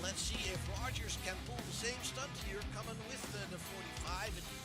let's see if Rogers can pull the same stunt here, coming with the 45.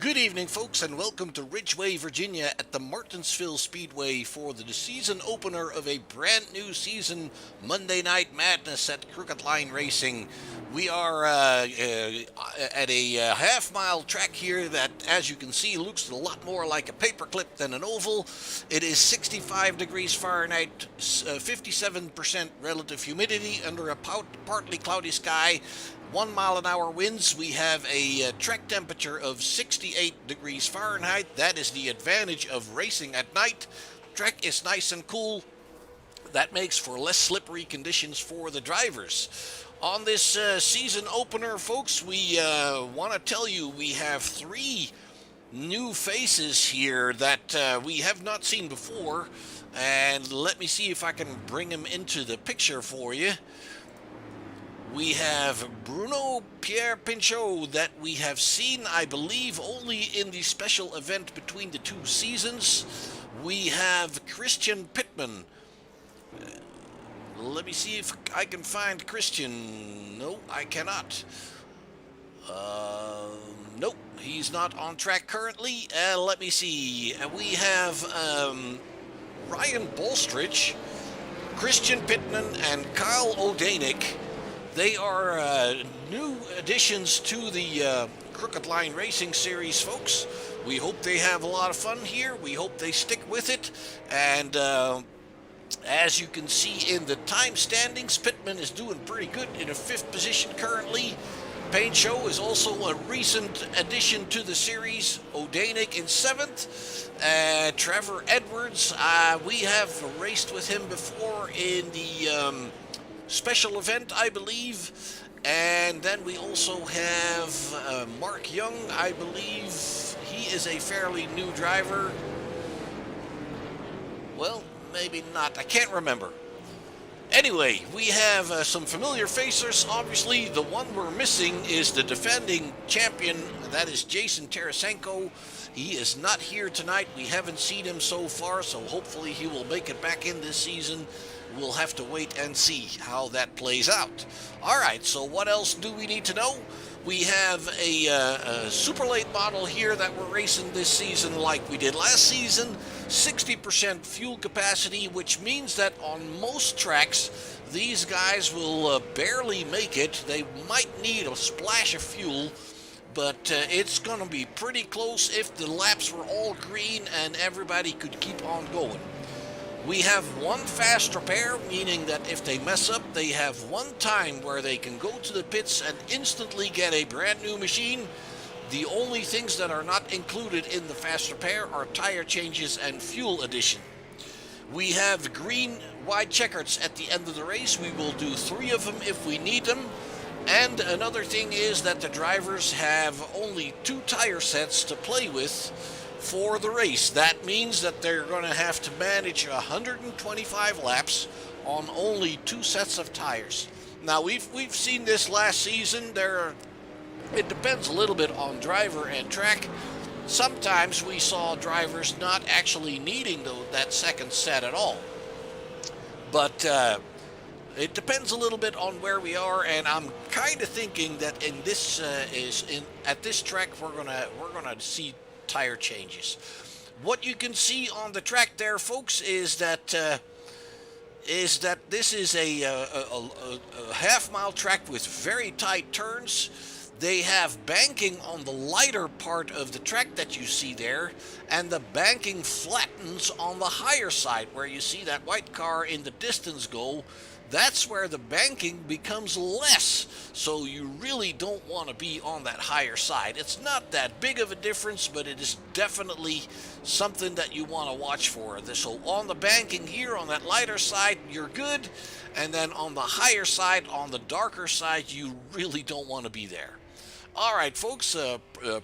Good evening, folks, and welcome to Ridgeway, Virginia at the Martinsville Speedway for the season opener of a brand new season, Monday Night Madness at Crooked Line Racing. We are at a half-mile track here that, as you can see, looks a lot more like a paperclip than an oval. It is 65 degrees Fahrenheit, 57% relative humidity under a partly cloudy sky. 1 mile an hour winds. We have a track temperature of 68 degrees Fahrenheit. That is the advantage of racing at night. Track is nice and cool. That makes for less slippery conditions for the drivers. On this season opener, folks, we want to tell you we have 3 new faces here that we have not seen before. And let me see if I can bring them into the picture for you. We have Bruno Pierre Pinchot that we have seen, I believe, only in the special event between the 2 seasons. We have Christian Pittman. Let me see if I can find Christian. No, I cannot. Nope, he's not on track currently. Let me see. We have Ryan Bolstrich, Christian Pittman, and Kyle O'Danick. They are new additions to the Crooked Line Racing Series, folks. We hope they have a lot of fun here. We hope they stick with it. And as you can see in the time standings, Pittman is doing pretty good in a 5th position currently. Pinchot is also a recent addition to the series. O'Danick in 7th. Trevor Edwards, we have raced with him before in the special event, I believe. And then we also have Mark Young. I believe he is a fairly new driver. Well, maybe not. I can't remember. Anyway, we have some familiar facers. Obviously, the one we're missing is the defending champion. That is Jason Tarasenko. He is not here tonight. We haven't seen him so far, so hopefully he will make it back in this season. We'll have to wait and see how that plays out. All right, so what else do we need to know? We have a super late model here that we're racing this season like we did last season. 60% fuel capacity, which means that on most tracks, these guys will barely make it. They might need a splash of fuel, but it's going to be pretty close if the laps were all green and everybody could keep on going. We have 1 fast repair, meaning that if they mess up, they have 1 time where they can go to the pits and instantly get a brand new machine. The only things that are not included in the fast repair are tire changes and fuel addition. We have green wide checkers at the end of the race. We will do 3 of them if we need them. And another thing is that the drivers have only 2 tire sets to play with for the race. That means that they're going to have to manage 125 laps on only 2 sets of tires. Now we've seen this last season. It depends a little bit on driver and track. Sometimes we saw drivers not actually needing that second set at all. But it depends a little bit on where we are, and I'm kind of thinking that in this at this track we're gonna see tire changes. What you can see on the track there, folks, is that this is a half-mile track with very tight turns. They have banking on the lighter part of the track that you see there, and the banking flattens on the higher side where you see that white car in the distance go. That's where the banking becomes less, so you really don't want to be on that higher side. It's not that big of a difference, but it is definitely something that you want to watch for. So on the banking here, on that lighter side, you're good, and then on the higher side, on the darker side, you really don't want to be there. All right, folks,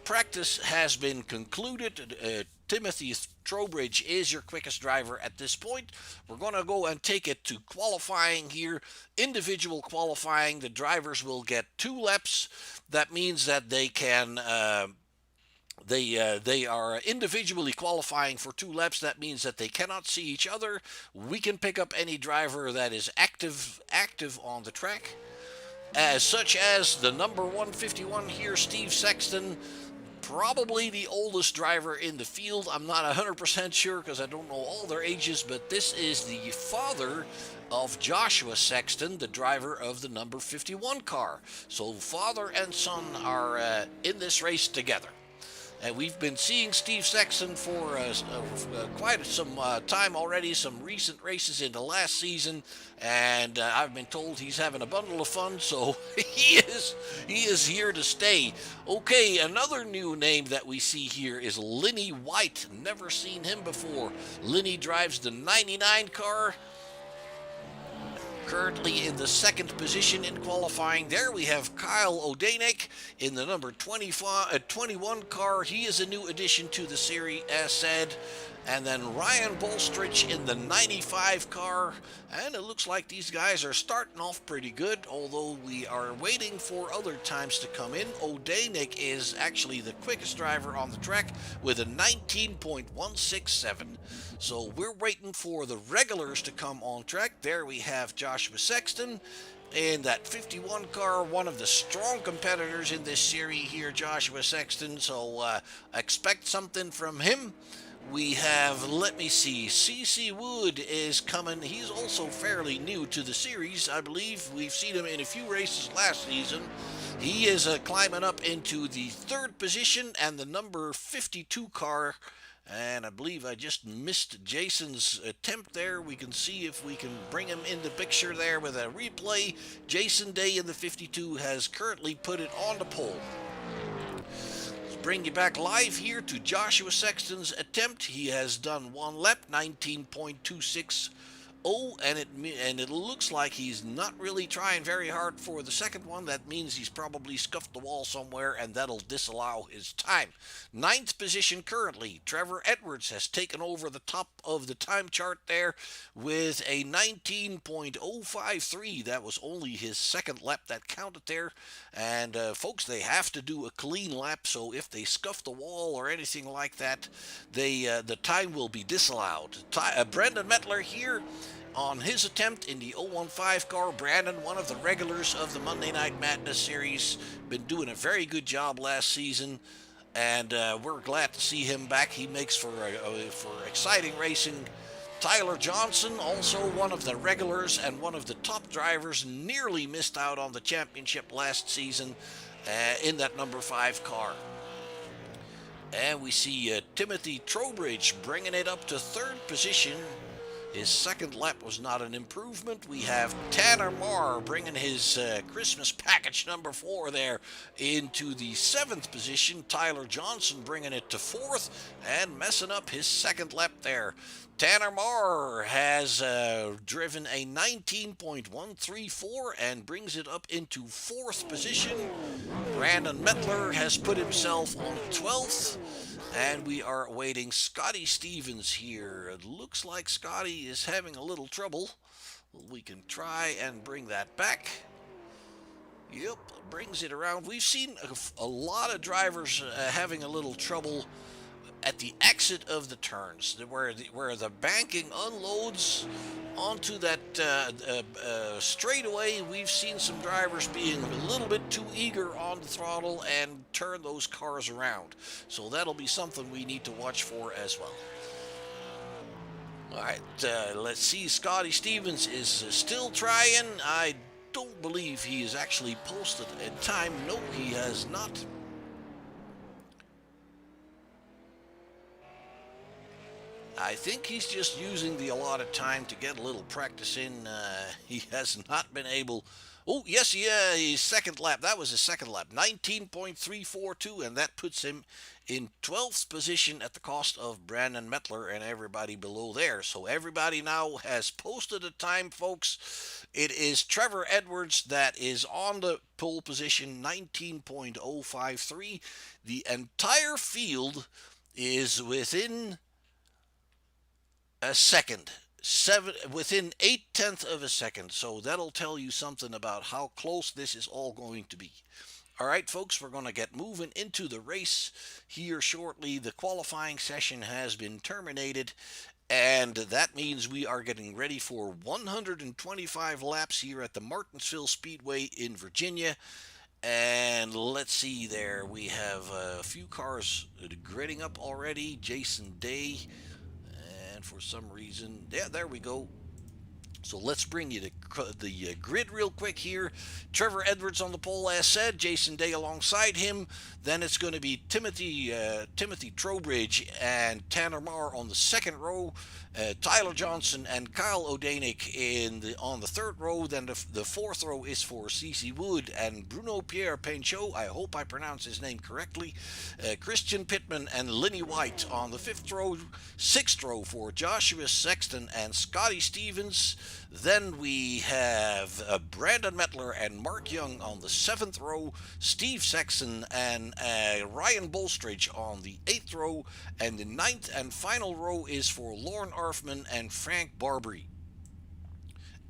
practice has been concluded. Timothy Trowbridge is your quickest driver at this point. We're going to go and take it to qualifying here. Individual qualifying, the drivers will get 2 laps. That means that they can they are individually qualifying for 2 laps. That means that they cannot see each other. We can pick up any driver that is active on the track, such as the number 151 here, Steve Sexton. probably the oldest driver in the field. I'm not 100% sure because I don't know all their ages, but this is the father of Joshua Sexton, the driver of the number 51 car. So father and son are in this race together. And we've been seeing Steve Sexton for quite some time already, some recent races in the last season, and I've been told he's having a bundle of fun, so he is here to stay. Okay, another new name that we see here is Lenny White. Never seen him before. Lenny drives the 99 car, currently in the second position in qualifying. There we have Kyle Odanek in the number 21 car. He is a new addition to the series, as said. And then Ryan Bolstrich in the 95 car. And it looks like these guys are starting off pretty good, although we are waiting for other times to come in. Odanek is actually the quickest driver on the track with a 19.167. So we're waiting for the regulars to come on track. There we have Joshua Sexton in that 51 car, one of the strong competitors in this series here, Joshua Sexton. So expect something from him. We have, let me see, CC Wood is coming. He's also fairly new to the series, I believe. We've seen him in a few races last season. He is climbing up into the third position and the number 52 car. And I believe I just missed Jason's attempt there. We can see if we can bring him into picture there with a replay. Jason Day in the 52 has currently put it on the pole. Bring you back live here to Joshua Sexton's attempt. He has done one lap, 19.260, and it looks like he's not really trying very hard for the second one. That means he's probably scuffed the wall somewhere, and that'll disallow his time. Ninth position currently. Trevor Edwards has taken over the top of the time chart there with a 19.053. That was only his second lap that counted there. And folks, they have to do a clean lap, so if they scuff the wall or anything like that, the time will be disallowed. Brandon Mettler here on his attempt in the 015 car. Brandon, one of the regulars of the Monday Night Madness series, been doing a very good job last season, and we're glad to see him back. He makes for exciting racing. Tyler Johnson, also one of the regulars and one of the top drivers, nearly missed out on the championship last season in that number 5 car. And we see Timothy Trowbridge bringing it up to third position. His second lap was not an improvement. We have Tanner Marr bringing his Christmas package number 4 there into the 7th position. Tyler Johnson bringing it to 4th and messing up his second lap there. Tanner Marr has driven a 19.134 and brings it up into 4th position. Brandon Mettler has put himself on 12th. And we are awaiting Scotty Stevens here. It looks like Scotty is having a little trouble. We can try and bring that back. Yep, brings it around. We've seen a lot of drivers having a little trouble at the exit of the turns, where the banking unloads onto that straightaway. We've seen some drivers being a little bit too eager on the throttle and turn those cars around. So that'll be something we need to watch for as well. All right, let's see. Scotty Stevens is still trying. I don't believe he has actually posted a time. No, he has not. I think he's just using the allotted time to get a little practice in. He has not been able... Oh, yes, yeah, his second lap. That was his second lap. 19.342, and that puts him in 12th position at the cost of Brandon Mettler and everybody below there. So everybody now has posted a time, folks. It is Trevor Edwards that is on the pole position, 19.053. The entire field is within a second, within 0.8 of a second. So that'll tell you something about how close this is all going to be. All right, folks, we're going to get moving into the race here shortly. The qualifying session has been terminated, and that means we are getting ready for 125 laps here at the Martinsville Speedway in Virginia. And let's see there. We have a few cars gridding up already. Jason Day. And for some reason, yeah, there we go. So let's bring you the grid real quick here. Trevor Edwards on the pole, as said. Jason Day alongside him. Then it's going to be Timothy Trowbridge and Tanner Marr on the second row. Tyler Johnson and Kyle Odanik on the third row. Then the fourth row is for CC Wood and Bruno Pierre Penchot. I hope I pronounce his name correctly. Christian Pittman and Lenny White on the fifth row. Sixth row for Joshua Sexton and Scotty Stevens. Then we have Brandon Mettler and Mark Young on the seventh row. Steve Sexton and Ryan Bolstridge on the eighth row. And the ninth and final row is for Lauren Arfman and Frank Barbary.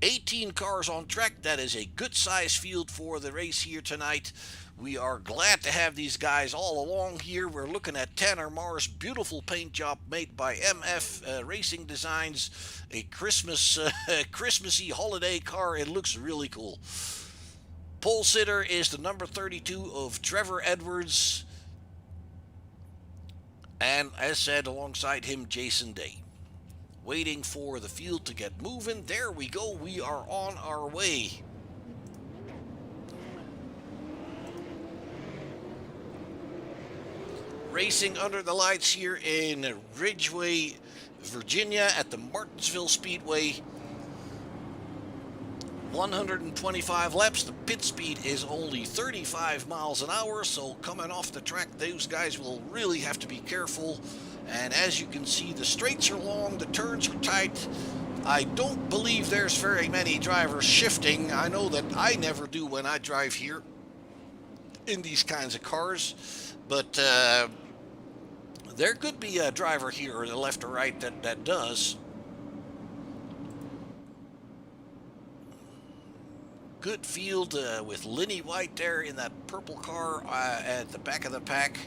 18 cars on track. That is a good size field for the race here tonight. We are glad to have these guys all along here. We're looking at Tanner Marr's beautiful paint job made by MF Racing Designs. A Christmassy holiday car. It looks really cool. Pole sitter is the number 32 of Trevor Edwards. And as said, alongside him, Jason Day. Waiting for the field to get moving. There we go. We are on our way. Racing under the lights here in Ridgeway, Virginia at the Martinsville Speedway. 125 laps. The pit speed is only 35 miles an hour, so coming off the track, those guys will really have to be careful. And as you can see, the straights are long, the turns are tight. I don't believe there's very many drivers shifting. I know that I never do when I drive here in these kinds of cars, but there could be a driver here or the left or right that does. Good field with Lenny White there in that purple car at the back of the pack.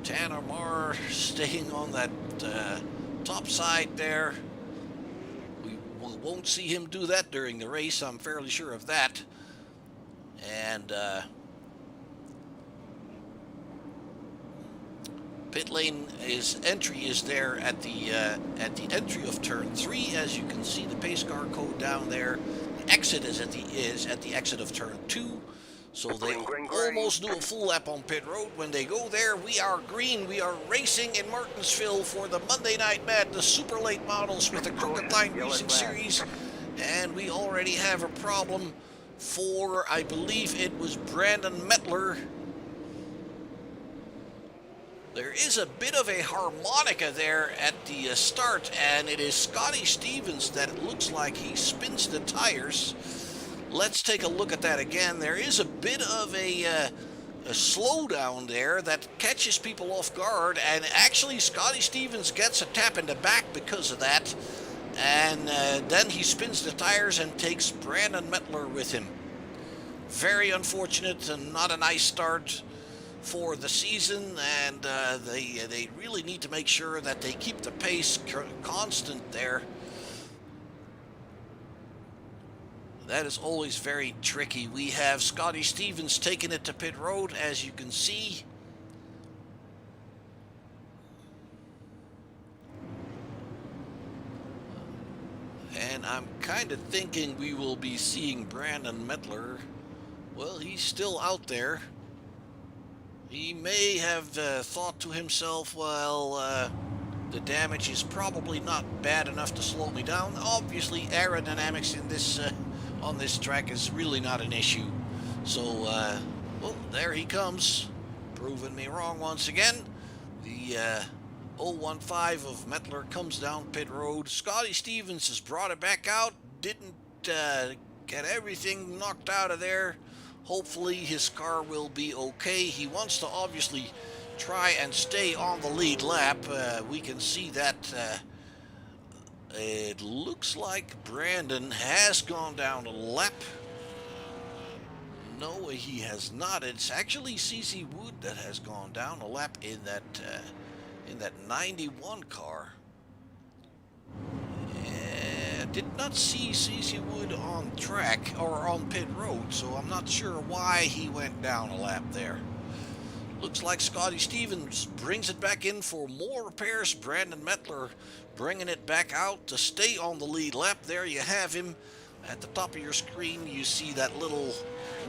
Tanner Marr staying on that top side there. We won't see him do that during the race, I'm fairly sure of that. And pit lane entry is there at the entry of turn 3. As you can see, the pace car code down there. The exit is at the exit of turn 2. So they almost do a full lap on pit road. When they go there, we are green. We are racing in Martinsville for the Monday Night Madness Super Late Models with the Crooked Line Racing Series. And we already have a problem for, I believe it was Brandon Mettler. There is a bit of a harmonica there at the start, and it is Scotty Stevens that it looks like he spins the tires. Let's take a look at that again. There is a bit of a slowdown there that catches people off guard, and actually Scotty Stevens gets a tap in the back because of that, and then he spins the tires and takes Brandon Mettler with him. Very unfortunate and not a nice start for the season, and they really need to make sure that they keep the pace constant there. That is always very tricky. We have Scotty Stevens taking it to pit road, as you can see. And I'm kind of thinking we will be seeing Brandon Mettler. Well, he's still out there. He may have thought to himself, well, the damage is probably not bad enough to slow me down. Obviously, aerodynamics in this on this track is really not an issue. So, oh, there he comes, proving me wrong once again. The 015 of Mettler comes down pit road. Scotty Stevens has brought it back out. Didn't get everything knocked out of there. Hopefully his car will be okay. He wants to obviously try and stay on the lead lap. We can see that it looks like Brandon has gone down a lap. No, he has not. It's actually CC Wood that has gone down a lap in that 91 car. And did not see CC Wood on track or on pit road, so I'm not sure why he went down a lap there. Looks like Scotty Stevens brings it back in for more repairs. Brandon Mettler bringing it back out to stay on the lead lap. There you have him. At the top of your screen, you see that little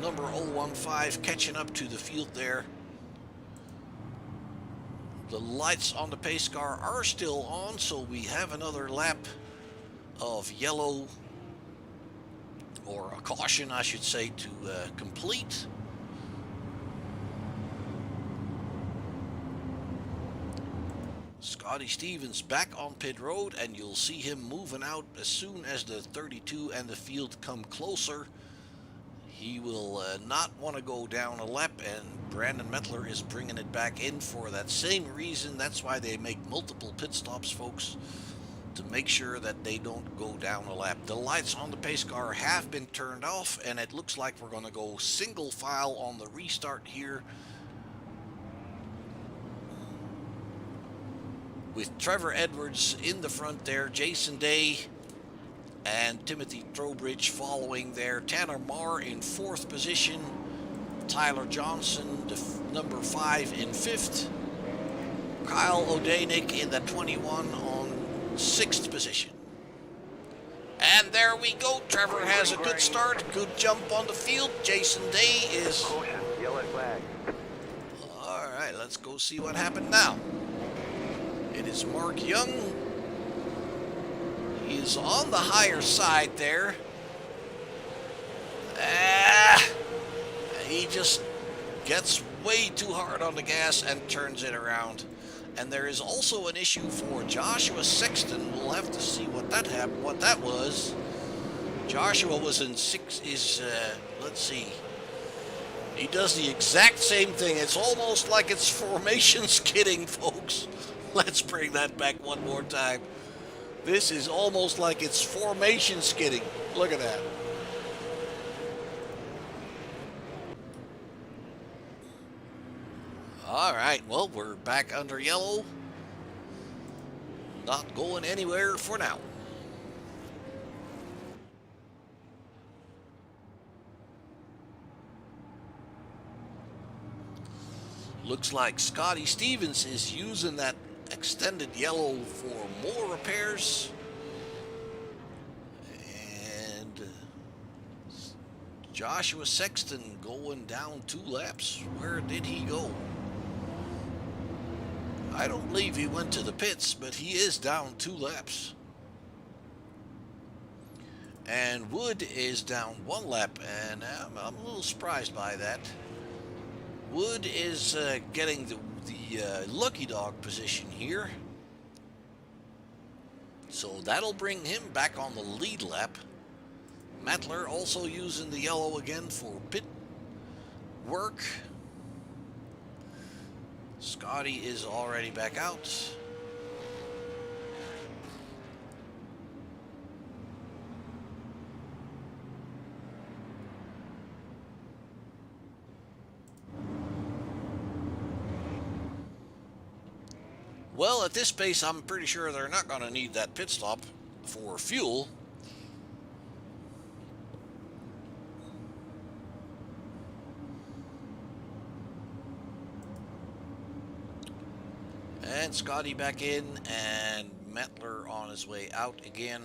number 015 catching up to the field there. The lights on the pace car are still on, so we have another lap of yellow, or a caution, I should say, to complete. Scotty Stevens back on pit road, and you'll see him moving out as soon as the 32 and the field come closer. He will not want to go down a lap, and Brandon Mettler is bringing it back in for that same reason. That's why they make multiple pit stops, folks, to make sure that they don't go down a lap. The lights on the pace car have been turned off, and it looks like we're going to go single file on the restart here, with Trevor Edwards in the front there, Jason Day and Timothy Trowbridge following there, Tanner Marr in 4th position, Tyler Johnson, number 5, in 5th, Kyle Odanik in the 21 on 6th position. And there we go. Trevor has a good start, good jump on the field. Jason Day is... Yellow flag. All right, let's go see what happened now. It is Mark Young. He's on the higher side there. He just gets way too hard on the gas and turns it around. And there is also an issue for Joshua Sexton. We'll have to see what that was. Joshua was in let's see. He does the exact same thing. It's almost like it's formation skidding, folks. Let's bring that back one more time. This is almost like it's formation skidding. Look at that. All right, well, we're back under yellow. Not going anywhere for now. Looks like Scotty Stevens is using that extended yellow for more repairs. And Joshua Sexton going down 2 laps. Where did he go? I don't believe he went to the pits, but he is down 2 laps. And Wood is down 1 lap, and I'm a little surprised by that. Wood is getting the lucky dog position here. So that'll bring him back on the lead lap. Mettler also using the yellow again for pit work. Scotty is already back out. Well, at this pace, I'm pretty sure they're not going to need that pit stop for fuel. And Scotty back in, and Mettler on his way out again.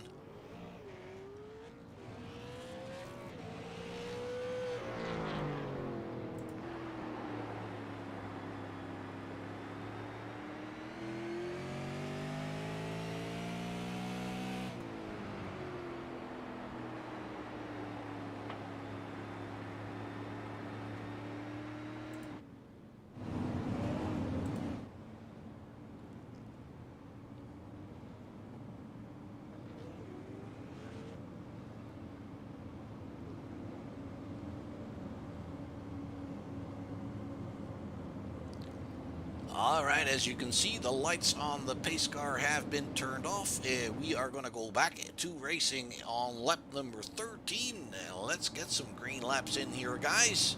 All right, as you can see, the lights on the pace car have been turned off. We are going to go back to racing on lap number 13. Now, let's get some green laps in here, guys.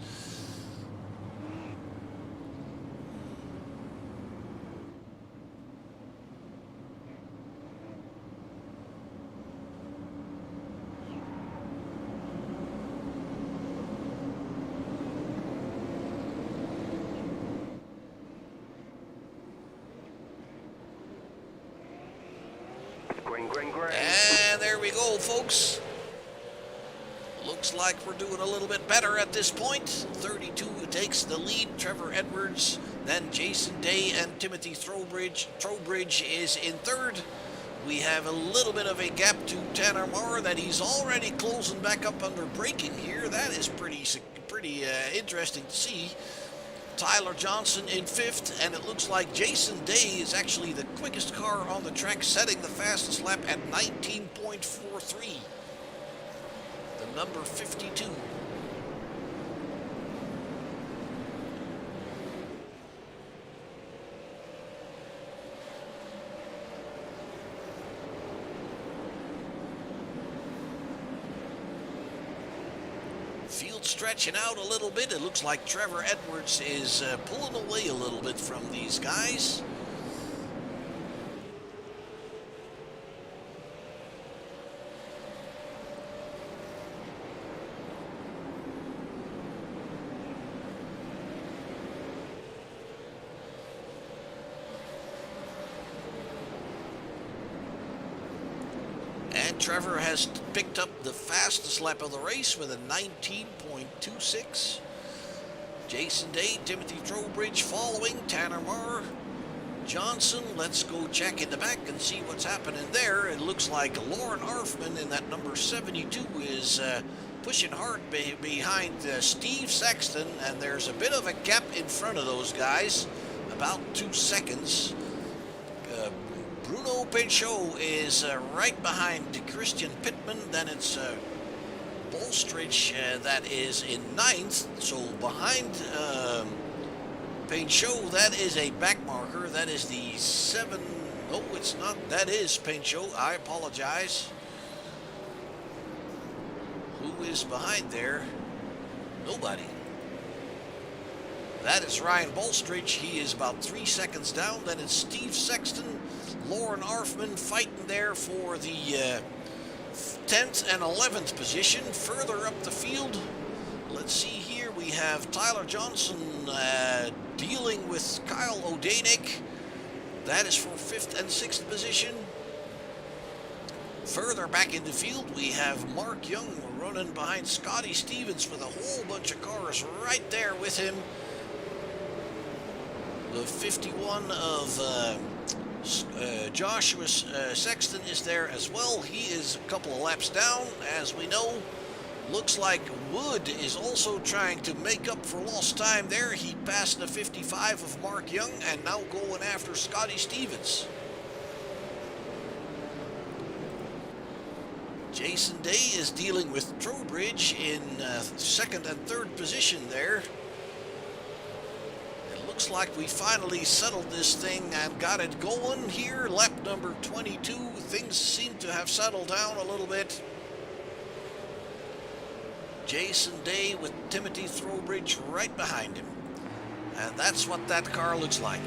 looks like we're doing a little bit better at this point. 32 takes the lead. Trevor Edwards, then Jason Day and Timothy Trowbridge. Trowbridge is in third. We have a little bit of a gap to Tanner Marr that he's already closing back up under braking here. That is pretty interesting to see. Tyler Johnson in fifth, and it looks like Jason Day is actually the quickest car on the track, setting the fastest lap at 19.43. The number 52. Field stretching out a little bit. It looks like Trevor Edwards is pulling away a little bit from these guys. Trevor has picked up the fastest lap of the race with a 19.26. Jason Day, Timothy Trowbridge following, Tanner Marr, Johnson. Let's go check in the back and see what's happening there. It looks like Lauren Arfman in that number 72 is pushing hard behind Steve Sexton, and there's a bit of a gap in front of those guys, about 2 seconds. Bruno Pinchot is right behind Christian Pittman. Then it's Bolstrich that is in ninth. So behind Pinchot, that is a back marker. That is the 7. No, it's not. That is Pinchot. I apologize. Who is behind there? Nobody. That is Ryan Bolstrich. He is about 3 seconds down. Then it's Steve Sexton, Lauren Arfman fighting there for the 10th and 11th position. Further up the field, let's see here, we have Tyler Johnson dealing with Kyle Odanik. That is for 5th and 6th position. Further back in the field, we have Mark Young running behind Scotty Stevens with a whole bunch of cars right there with him. The 51 of Joshua Sexton is there as well. He is a couple of laps down, as we know. Looks like Wood is also trying to make up for lost time there. He passed the 55 of Mark Young and now going after Scotty Stevens. Jason Day is dealing with Trowbridge in 2nd and 3rd position there. Looks like we finally settled this thing and got it going here. Lap number 22. Things seem to have settled down a little bit. Jason Day with Timothy Trowbridge right behind him. And that's what that car looks like.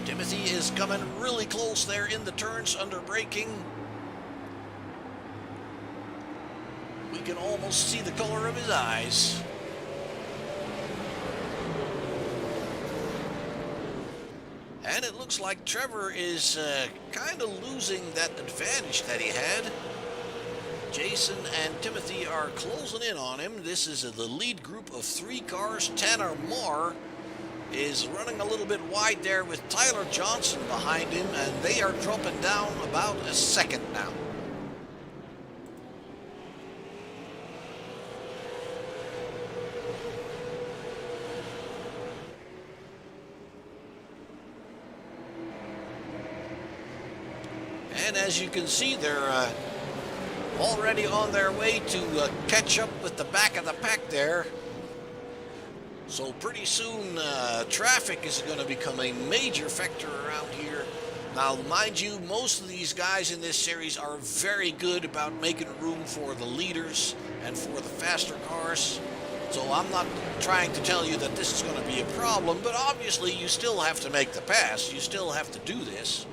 Timothy is coming really close there in the turns under braking. We can almost see the color of his eyes. And it looks like Trevor is kind of losing that advantage that he had. Jason and Timothy are closing in on him. This is the lead group of 3 cars. Tanner Marr is running a little bit wide there with Tyler Johnson behind him, and they are dropping down about a second now. And as you can see, they're already on their way to catch up with the back of the pack there. So pretty soon, traffic is going to become a major factor around here. Now, mind you, most of these guys in this series are very good about making room for the leaders and for the faster cars. So I'm not trying to tell you that this is going to be a problem, but obviously you still have to make the pass. You still have to do this.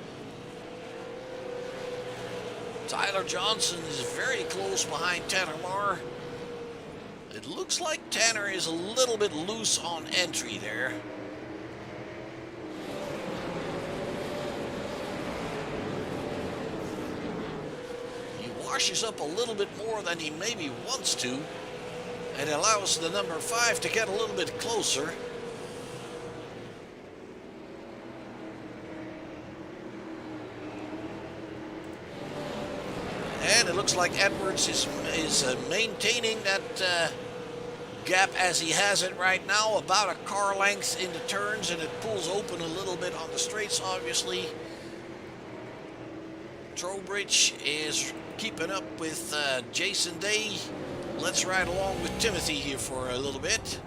Tyler Johnson is very close behind Tanner Marr. It looks like Tanner is a little bit loose on entry there. brushes up a little bit more than he maybe wants to, and allows the number 5 to get a little bit closer. And it looks like Edwards is maintaining that gap as he has it right now, about a car length into turns, and it pulls open a little bit on the straights, obviously. Trowbridge is keeping up with Jason Day. Let's ride along with Timothy here for a little bit.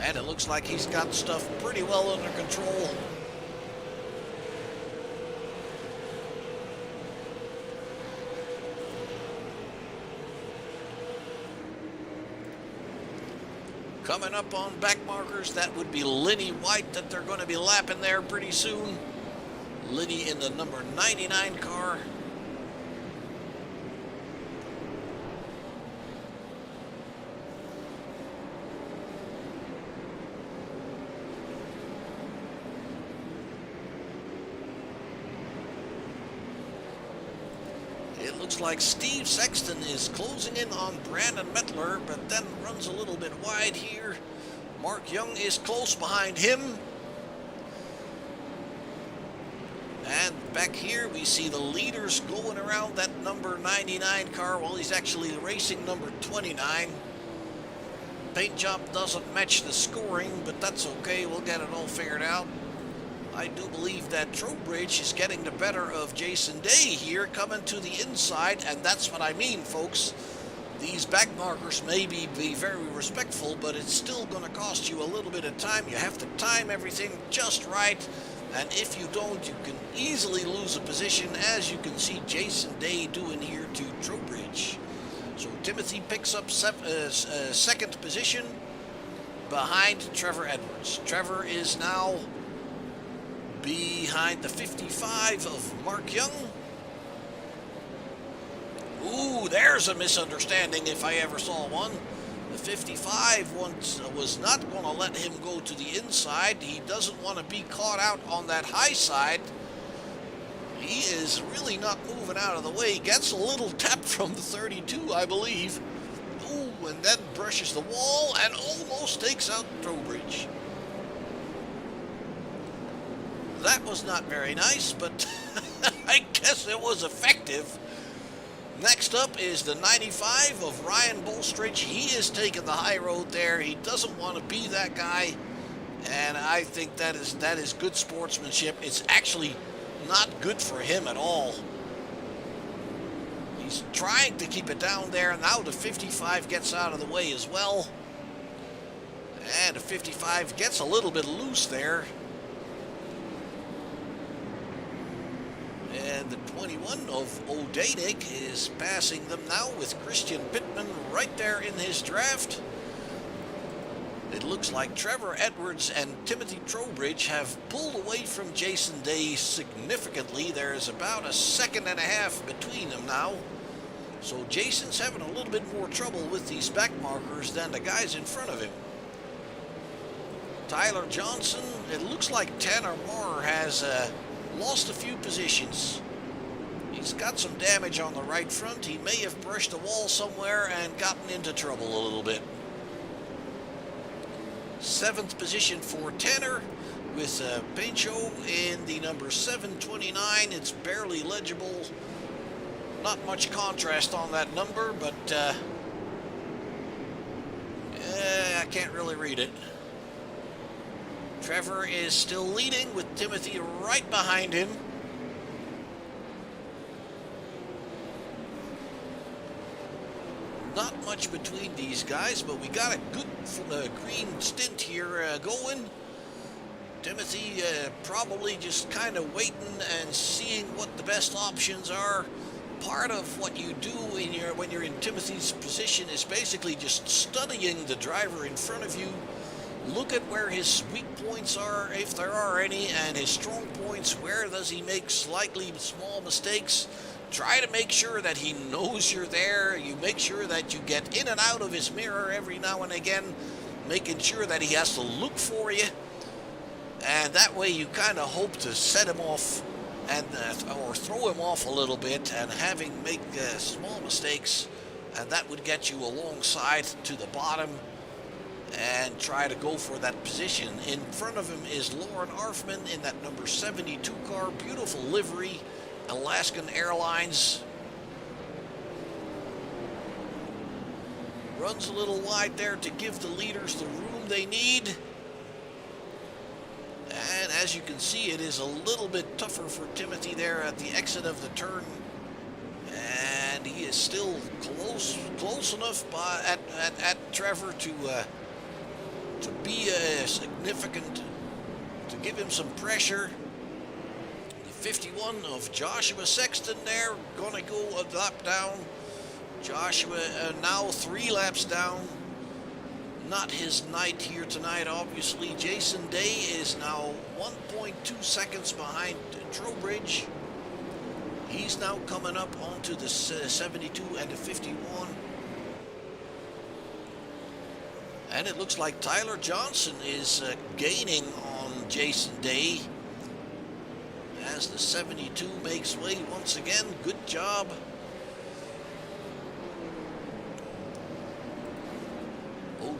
And it looks like he's got stuff pretty well under control. Coming up on back markers, that would be Lenny White that they're going to be lapping there pretty soon. Lenny in the number 99 car. It looks like Steve Sexton is closing in on Brandon Mettler, but then runs a little bit wide here. Mark Young is close behind him. And back here we see the leaders going around that number 99 car. Well, he's actually racing number 29. Paint job doesn't match the scoring, but that's okay. We'll get it all figured out. I do believe that Trowbridge is getting the better of Jason Day here, coming to the inside, and that's what I mean, folks. These back markers may be very respectful, but it's still going to cost you a little bit of time. You have to time everything just right, and if you don't, you can easily lose a position, as you can see Jason Day doing here to Trowbridge. So Timothy picks up second position behind Trevor Edwards. Trevor is now behind the 55 of Mark Young. Ooh, there's a misunderstanding if I ever saw one. The 55 once was not going to let him go to the inside. He doesn't want to be caught out on that high side. He is really not moving out of the way. Gets a little tap from the 32, I believe. Ooh, and then brushes the wall and almost takes out Trowbridge. That was not very nice, but I guess it was effective. Next up is the 95 of Ryan Bolstridge. He is taking the high road there. He doesn't want to be that guy, and I think that is good sportsmanship. It's actually not good for him at all. He's trying to keep it down there. Now the 55 gets out of the way as well, and the 55 gets a little bit loose there. And the 21 of O'Danick is passing them now with Christian Pittman right there in his draft. It looks like Trevor Edwards and Timothy Trowbridge have pulled away from Jason Day significantly. There's about a second and a half between them now. So Jason's having a little bit more trouble with these back markers than the guys in front of him. Tyler Johnson, it looks like Tanner Moore has lost a few positions. He's got some damage on the right front. He may have brushed the wall somewhere and gotten into trouble a little bit. 7th position for Tanner with Pinchot in the number 729. It's barely legible. Not much contrast on that number, but I can't really read it. Trevor is still leading with Timothy right behind him. Not much between these guys, but we got a good green stint here going. Timothy probably just kind of waiting and seeing what the best options are. Part of what you do when you're in Timothy's position is basically just studying the driver in front of you, look at where his weak points are, if there are any, and his strong points, where does he make slightly small mistakes. Try to make sure that he knows you're there. You make sure that you get in and out of his mirror every now and again, making sure that he has to look for you. And that way you kind of hope to set him off and or throw him off a little bit and have him make small mistakes, and that would get you alongside to the bottom and try to go for that position. In front of him is Lauren Arfman in that number 72 car, beautiful livery, Alaskan Airlines. Runs a little wide there to give the leaders the room they need. And as you can see, it is a little bit tougher for Timothy there at the exit of the turn. And he is still close enough at Trevor to be significant, to give him some pressure. The 51 of Joshua Sexton there, gonna go a lap down. Joshua now 3 laps down. Not his night here tonight, obviously. Jason Day is now 1.2 seconds behind Trowbridge. He's now coming up onto the 72 and the 51. And it looks like Tyler Johnson is gaining on Jason Day as the 72 makes way once again. Good job.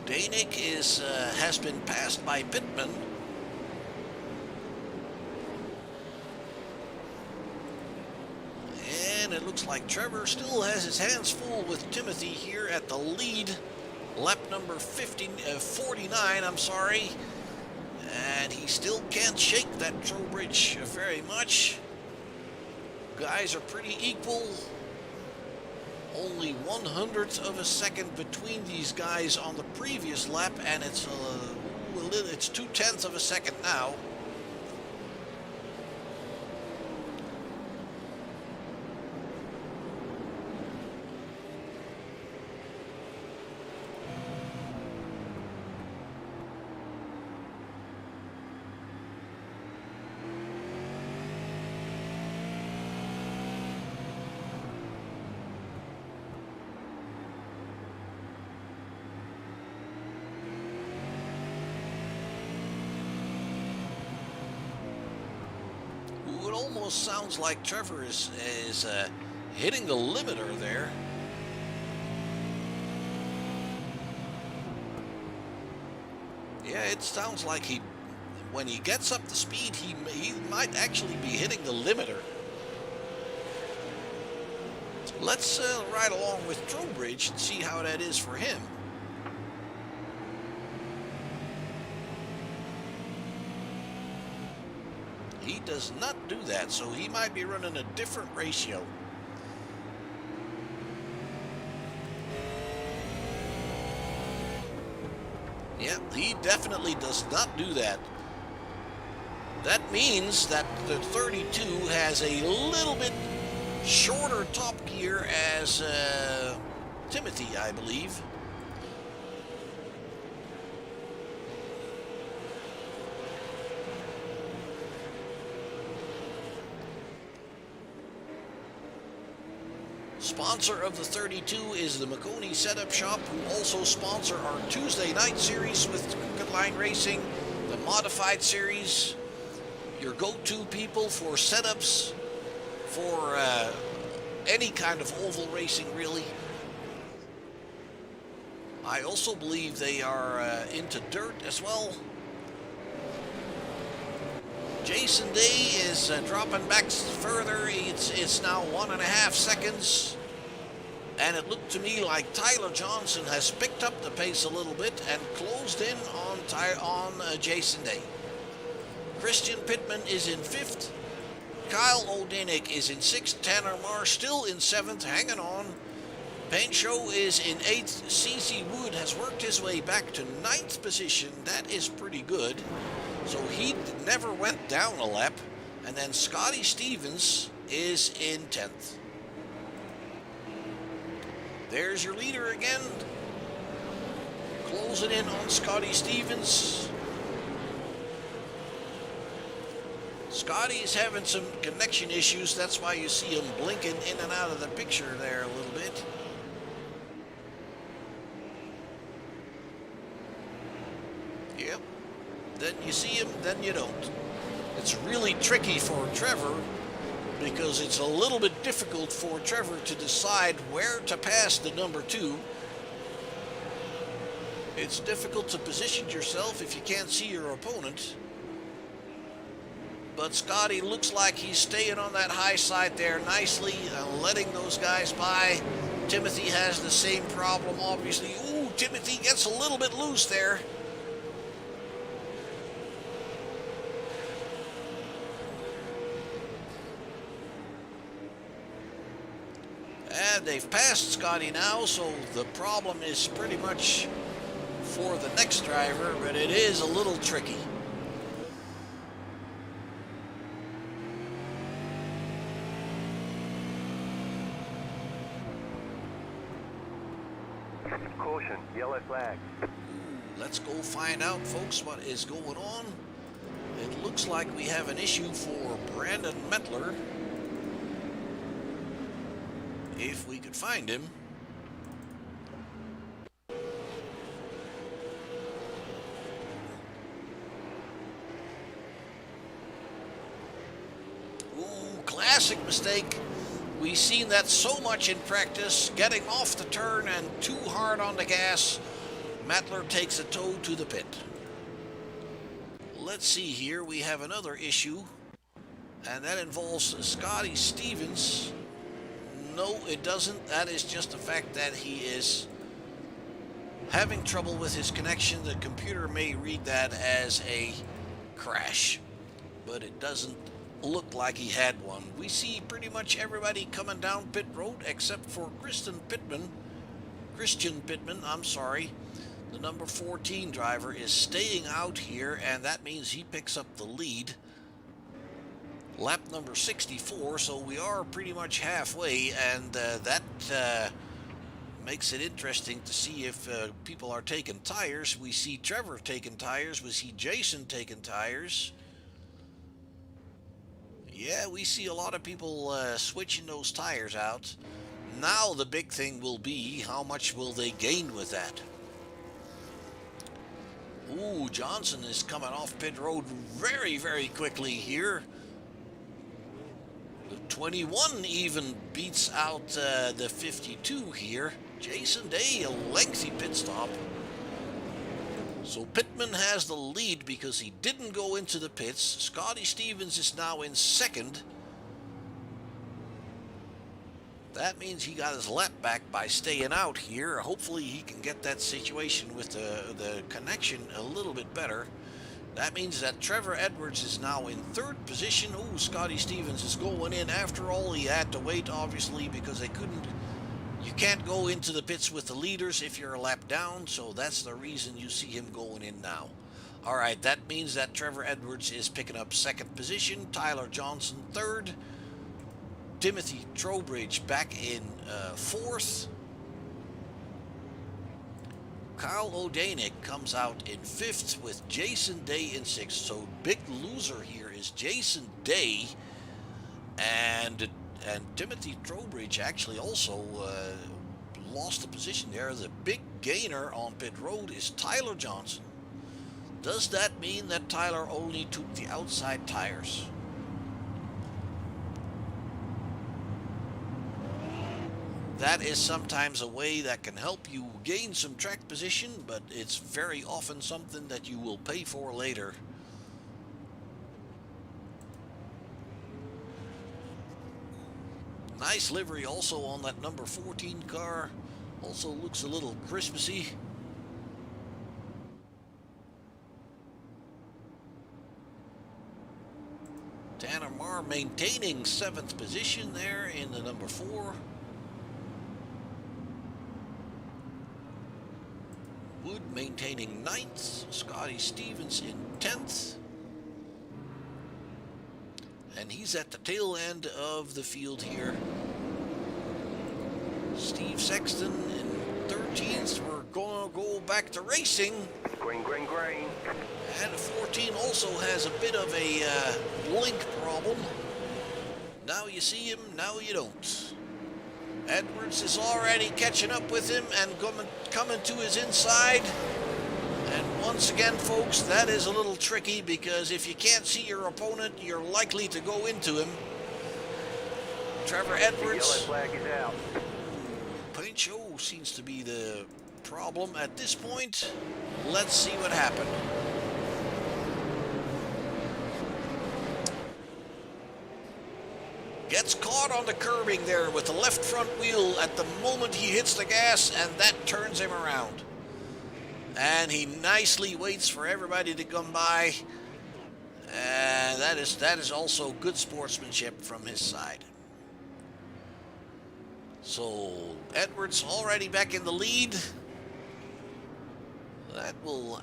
Danik has been passed by Pittman. And it looks like Trevor still has his hands full with Timothy here at the lead. Lap number 49, I'm sorry. And he still can't shake that Trowbridge very much. Guys are pretty equal. Only 1/100th of a second between these guys on the previous lap, and it's 2/10 of a second now. It almost sounds like Trevor is hitting the limiter there. Yeah, it sounds like when he gets up to speed, he might actually be hitting the limiter. Let's ride along with Trowbridge and see how that is for him. He does not do that, so he might be running a different ratio. Yeah, he definitely does not do that. That means that the 32 has a little bit shorter top gear as Timothy, I believe. Sponsor of the 32 is the Makoni Setup Shop, who also sponsor our Tuesday night series with Crooked Line Racing, the Modified Series, your go-to people for setups for any kind of oval racing, really. I also believe they are into dirt as well. Jason Day is dropping back further. It's now 1.5 seconds. And it looked to me like Tyler Johnson has picked up the pace a little bit and closed in on Jason Day. Christian Pittman is in 5th. Kyle O'Danick is in 6th. Tanner Marsh still in 7th, hanging on. Pancho is in 8th. CC Wood has worked his way back to 9th position. That is pretty good. So he never went down a lap. And then Scotty Stevens is in 10th. There's your leader again. closing in on Scotty Stevens. Scotty's having some connection issues. That's why you see him blinking in and out of the picture there a little bit. Yep. Then you see him, then you don't. It's really tricky for Trevor because it's a little bit difficult for Trevor to decide where to pass the number 2. It's difficult to position yourself if you can't see your opponent. But Scotty looks like he's staying on that high side there nicely, letting those guys by. Timothy has the same problem, obviously. Ooh, Timothy gets a little bit loose there. And they've passed Scotty now, so the problem is pretty much for the next driver, but it is a little tricky. Caution, yellow flag. Let's go find out, folks, what is going on. It looks like we have an issue for Brandon Mettler. If we could find him. Ooh, classic mistake. We've seen that so much in practice, getting off the turn and too hard on the gas. Mettler takes a tow to the pit. Let's see here, we have another issue, and that involves Scotty Stevens. No, it doesn't. That is just the fact that he is having trouble with his connection. The computer may read that as a crash, but it doesn't look like he had one. We see pretty much everybody coming down pit road except for Christian Pittman, I'm sorry. The number 14 driver is staying out here, and that means he picks up the lead. Lap number 64, so we are pretty much halfway, and that makes it interesting to see if people are taking tires. We see Trevor taking tires. We see Jason taking tires. Yeah, we see a lot of people switching those tires out. Now the big thing will be, how much will they gain with that? Ooh, Johnson is coming off pit road very, very quickly here. The 21 even beats out the 52 here. Jason Day, a lengthy pit stop. So Pittman has the lead because he didn't go into the pits. Scotty Stevens is now in second. That means he got his lap back by staying out here. Hopefully he can get that situation with the connection a little bit better. That means that Trevor Edwards is now in third position. Oh, Scotty Stevens is going in. After all, he had to wait, obviously, because they couldn't. You can't go into the pits with the leaders if you're a lap down, so that's the reason you see him going in now. All right, that means that Trevor Edwards is picking up second position. Tyler Johnson third. Timothy Trowbridge back in fourth. Kyle O'Danick comes out in fifth with Jason Day in sixth. So big loser here is Jason Day, and Timothy Trowbridge actually also lost the position there. The big gainer on pit road is Tyler Johnson. Does that mean that Tyler only took the outside tires? That is sometimes a way that can help you gain some track position, but it's very often something that you will pay for later. Nice livery also on that number 14 car. Also looks a little Christmassy. Tanner Marr maintaining 7th position there in the number 4. Wood maintaining 9th. Scotty Stevens in 10th. And he's at the tail end of the field here. Steve Sexton in 13th. We're gonna go back to racing. Green, green, green. And 14 also has a bit of a blink problem. Now you see him, now you don't. Edwards is already catching up with him and coming to his inside. And once again, folks, that is a little tricky because if you can't see your opponent, you're likely to go into him. Trevor The yellow Edwards. flag is out. Paint show seems to be the problem at this point. Let's see what happened. Gets caught on the curbing there with the left front wheel at the moment he hits the gas, and that turns him around. And he nicely waits for everybody to come by. And that is also good sportsmanship from his side. So Edwards already back in the lead. That will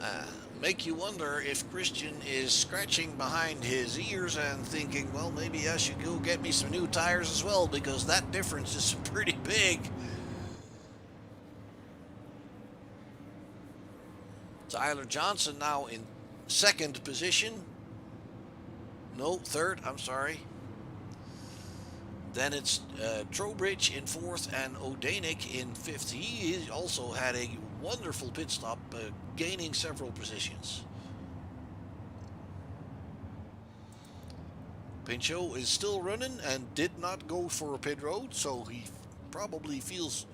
make you wonder if Christian is scratching behind his ears and thinking, well, maybe I should go get me some new tires as well, because that difference is pretty big. Tyler Johnson now in second position. No, third, I'm sorry. Then it's Trowbridge in fourth and O'Danick in fifth. He also had a wonderful pit stop, gaining several positions. Pinchot is still running and did not go for a pit road, so he probably feels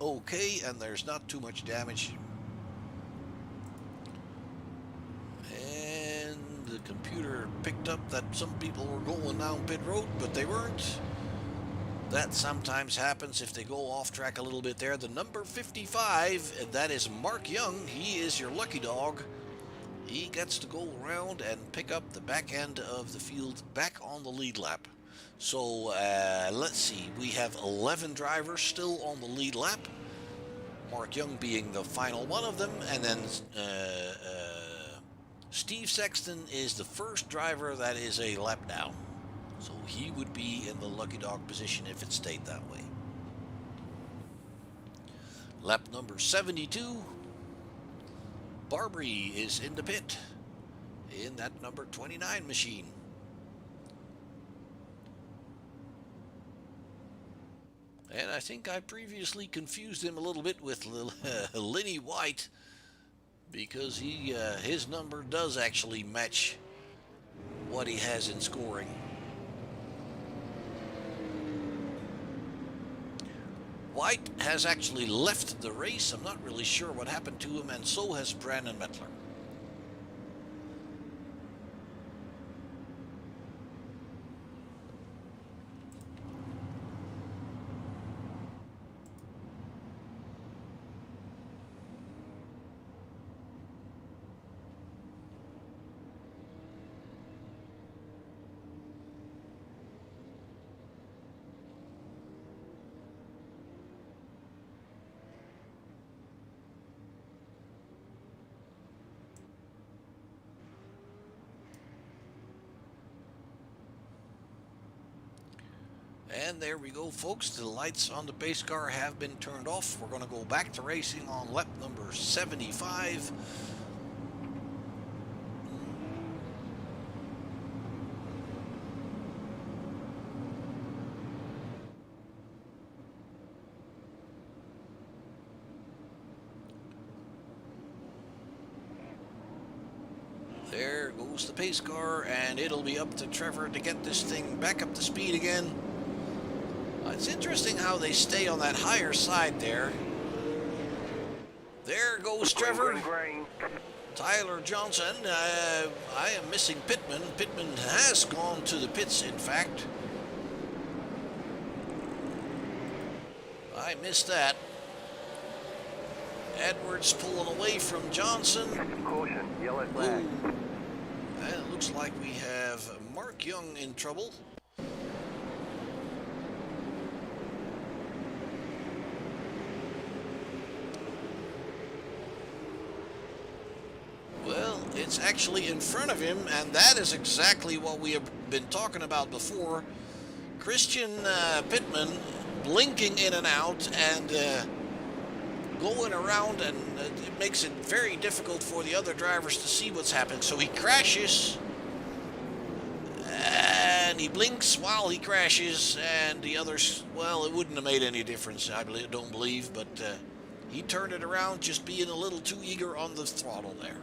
okay and there's not too much damage. And the computer picked up that some people were going down pit road, but they weren't. That sometimes happens if they go off track a little bit there. The number 55, that is Mark Young. He is your lucky dog. He gets to go around and pick up the back end of the field back on the lead lap. So let's see, we have 11 drivers still on the lead lap. Mark Young being the final one of them, and then Steve Sexton is the first driver that is a lap down. So he would be in the lucky dog position if it stayed that way. Lap number 72. Barbary is in the pit in that number 29 machine. And I think I previously confused him a little bit with Lenny White, because his number does actually match what he has in scoring. White has actually left the race. I'm not really sure what happened to him, and so has Brandon Mettler. And there we go, folks. The lights on the pace car have been turned off. We're going to go back to racing on lap number 75. There goes the pace car, and it'll be up to Trevor to get this thing back up to speed again. It's interesting how they stay on that higher side there. There goes Trevor. Green, green, green. Tyler Johnson. I am missing Pittman. Pittman has gone to the pits, in fact. I missed that. Edwards pulling away from Johnson. Caution, yellow flag. And it looks like we have Mark Young in trouble. Well, it's actually in front of him, and that is exactly what we have been talking about before. Christian Pittman blinking in and out, and going around, and it makes it very difficult for the other drivers to see what's happening. So he crashes, and he blinks while he crashes, and the others, well, it wouldn't have made any difference, don't believe, but he turned it around, just being a little too eager on the throttle there.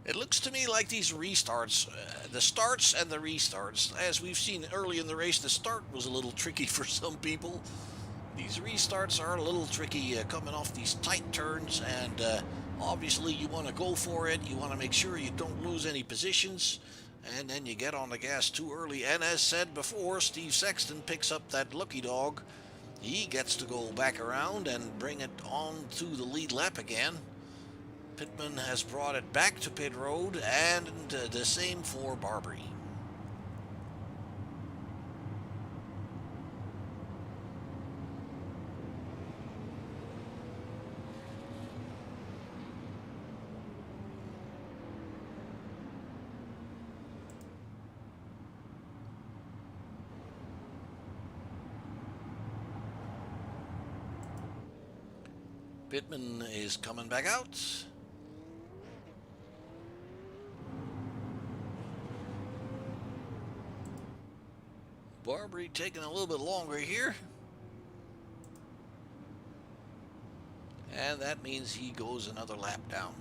It looks to me like these restarts, the starts and the restarts, as we've seen early in the race, the start was a little tricky for some people. These restarts are a little tricky coming off these tight turns, and obviously you want to go for it. You want to make sure you don't lose any positions, and then you get on the gas too early. And as said before, Steve Sexton picks up that lucky dog. He gets to go back around and bring it on to the lead lap again. Pittman has brought it back to pit road, and the same for Barbary. Pittman is coming back out. Barbary taking a little bit longer here. And that means he goes another lap down.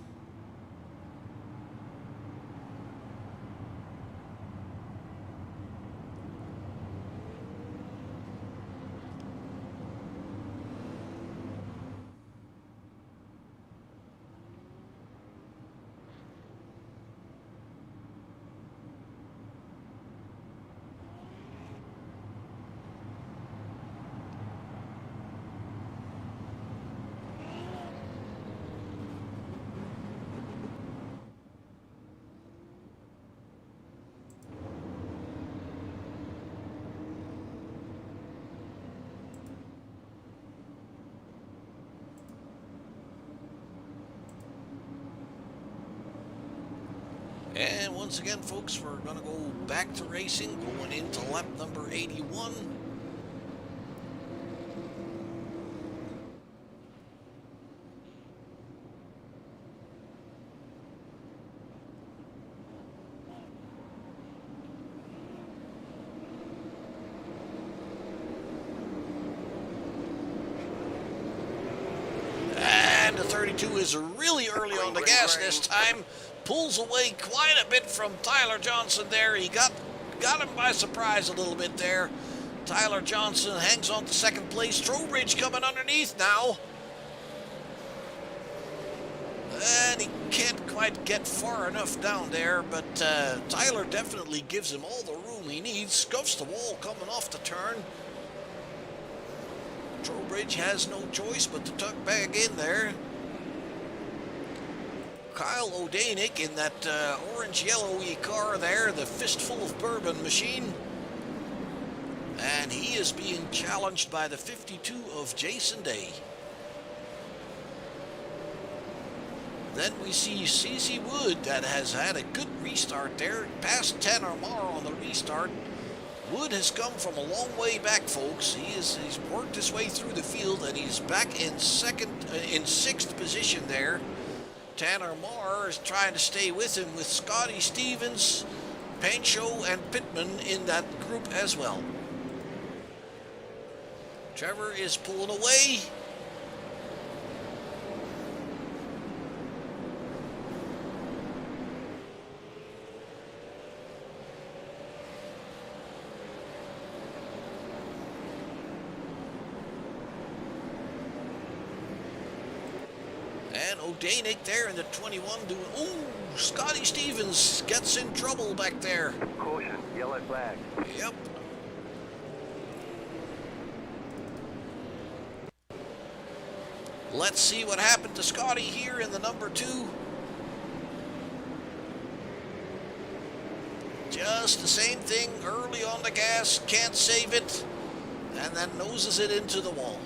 And once again, folks, we're going to go back to racing, going into lap number 81. And the 32 is really early on the gas this time. Pulls away quite a bit from Tyler Johnson there. He got him by surprise a little bit there. Tyler Johnson hangs on to second place. Trowbridge coming underneath now. And he can't quite get far enough down there, but Tyler definitely gives him all the room he needs. Scuffs the wall coming off the turn. Trowbridge has no choice but to tuck back in there. Kyle O'Danick in that orange-yellowy car there, the Fistful of Bourbon machine. And he is being challenged by the 52 of Jason Day. Then we see CC Wood that has had a good restart there, past 10 or more on the restart. Wood has come from a long way back, folks. He's worked his way through the field, and he's back in sixth position there. Tanner Marr is trying to stay with him, with Scotty Stevens, Pancho, and Pittman in that group as well. Trevor is pulling away. And O'Danick there in the 21 doing, ooh, Scotty Stevens gets in trouble back there. Caution, yellow flag. Yep. Let's see what happened to Scotty here in the number 2. Just the same thing, early on the gas, can't save it, and then noses it into the wall.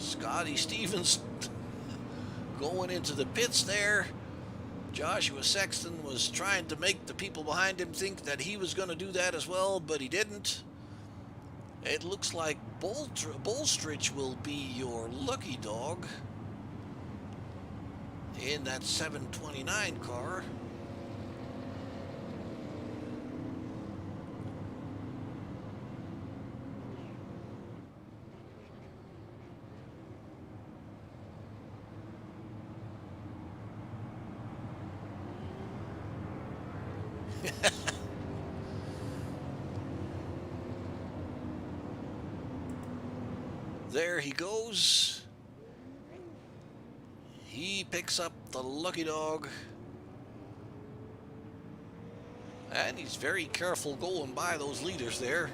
Scotty Stevens going into the pits there. Joshua Sexton was trying to make the people behind him think that he was going to do that as well, but he didn't. It looks like Bolstridge will be your lucky dog in that 729 car. There he goes. He picks up the lucky dog. And he's very careful going by those leaders there.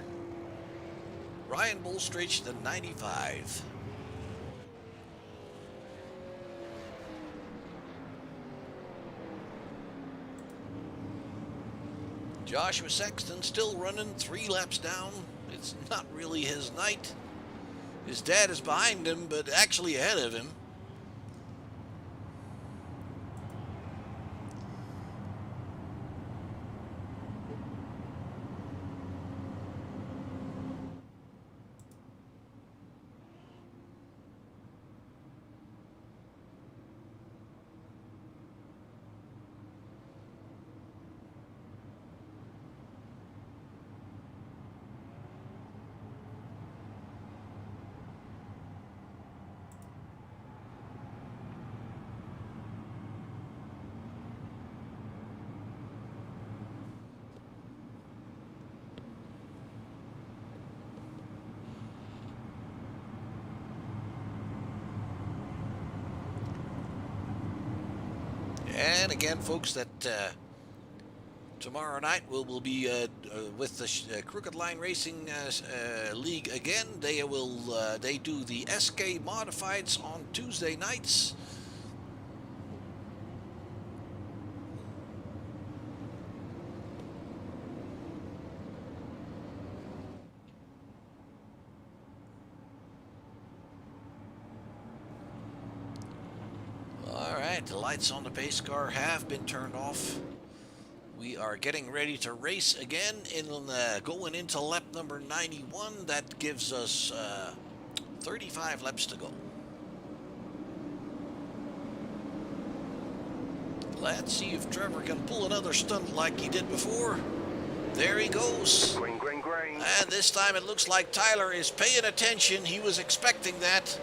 Ryan Bolstridge, the 95. Joshua Sexton still running 3 laps down. It's not really his night. His dad is behind him, but actually ahead of him. And again, folks, that tomorrow night we'll be with the Crooked Line Racing League again. They do the SK Modifieds on Tuesday nights. The lights on the pace car have been turned off. We are getting ready to race again in going into lap number 91. That gives us 35 laps to go. Let's see if Trevor can pull another stunt like he did before. There he goes. Green, green, green. And this time it looks like Tyler is paying attention. He was expecting that.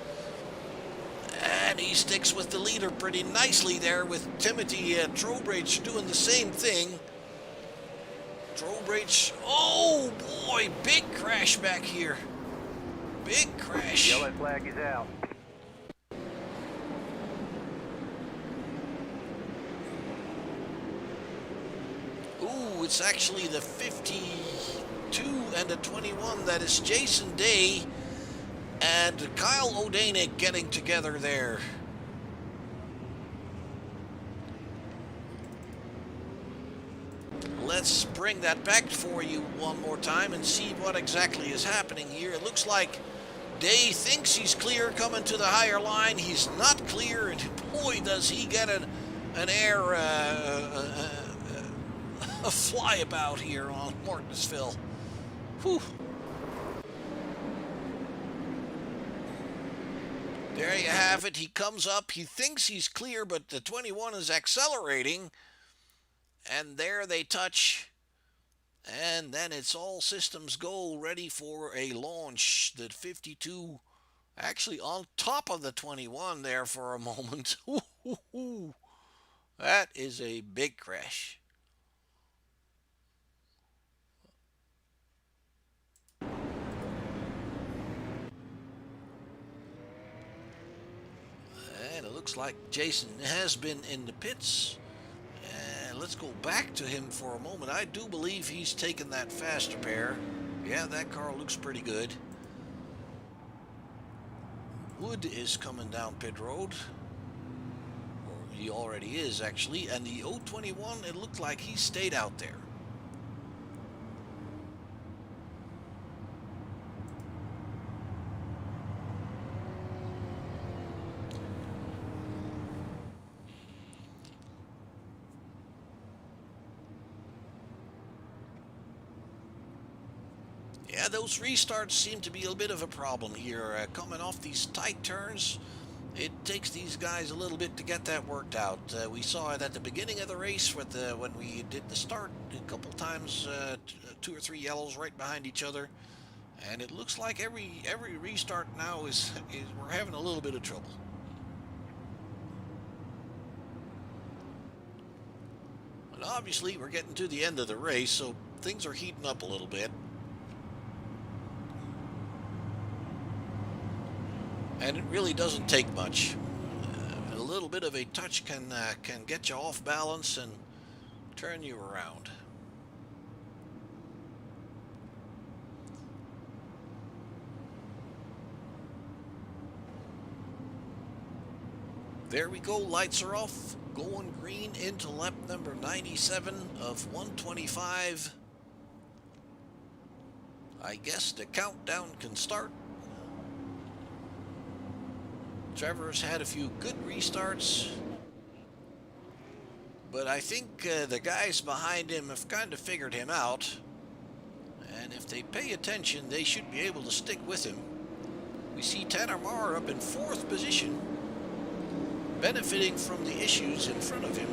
And he sticks with the leader pretty nicely there, with Timothy Trowbridge doing the same thing. Trowbridge, oh boy, big crash back here. Big crash. Yellow flag is out. Ooh, it's actually the 52 and the 21. That is Jason Day and Kyle O'Danick getting together there. Let's bring that back for you one more time and see what exactly is happening here. It looks like Day thinks he's clear coming to the higher line. He's not clear, and boy, does he get an air a flyabout here on Martinsville. Whew. There you have it. He comes up. He thinks he's clear, but the 21 is accelerating. And there they touch. And then it's all systems go, ready for a launch. The 52 actually on top of the 21 there for a moment. That is a big crash. And it looks like Jason has been in the pits. And let's go back to him for a moment. I do believe he's taken that faster pair. Yeah, that car looks pretty good. Wood is coming down pit road. Or he already is, actually. And the 021, it looked like he stayed out there. Yeah, those restarts seem to be a bit of a problem here. Coming off these tight turns, it takes these guys a little bit to get that worked out. We saw it at the beginning of the race with when we did the start a couple times, 2 or 3 yellows right behind each other, and it looks like every restart now is we're having a little bit of trouble. But obviously, we're getting to the end of the race, so things are heating up a little bit. And it really doesn't take much. A little bit of a touch can get you off balance and turn you around. There we go, lights are off, going green into lap number 97 of 125. I guess the countdown can start. Trevor's had a few good restarts, but I think the guys behind him have kind of figured him out, and if they pay attention, they should be able to stick with him. We see Tanner Marr up in 4th position, benefiting from the issues in front of him.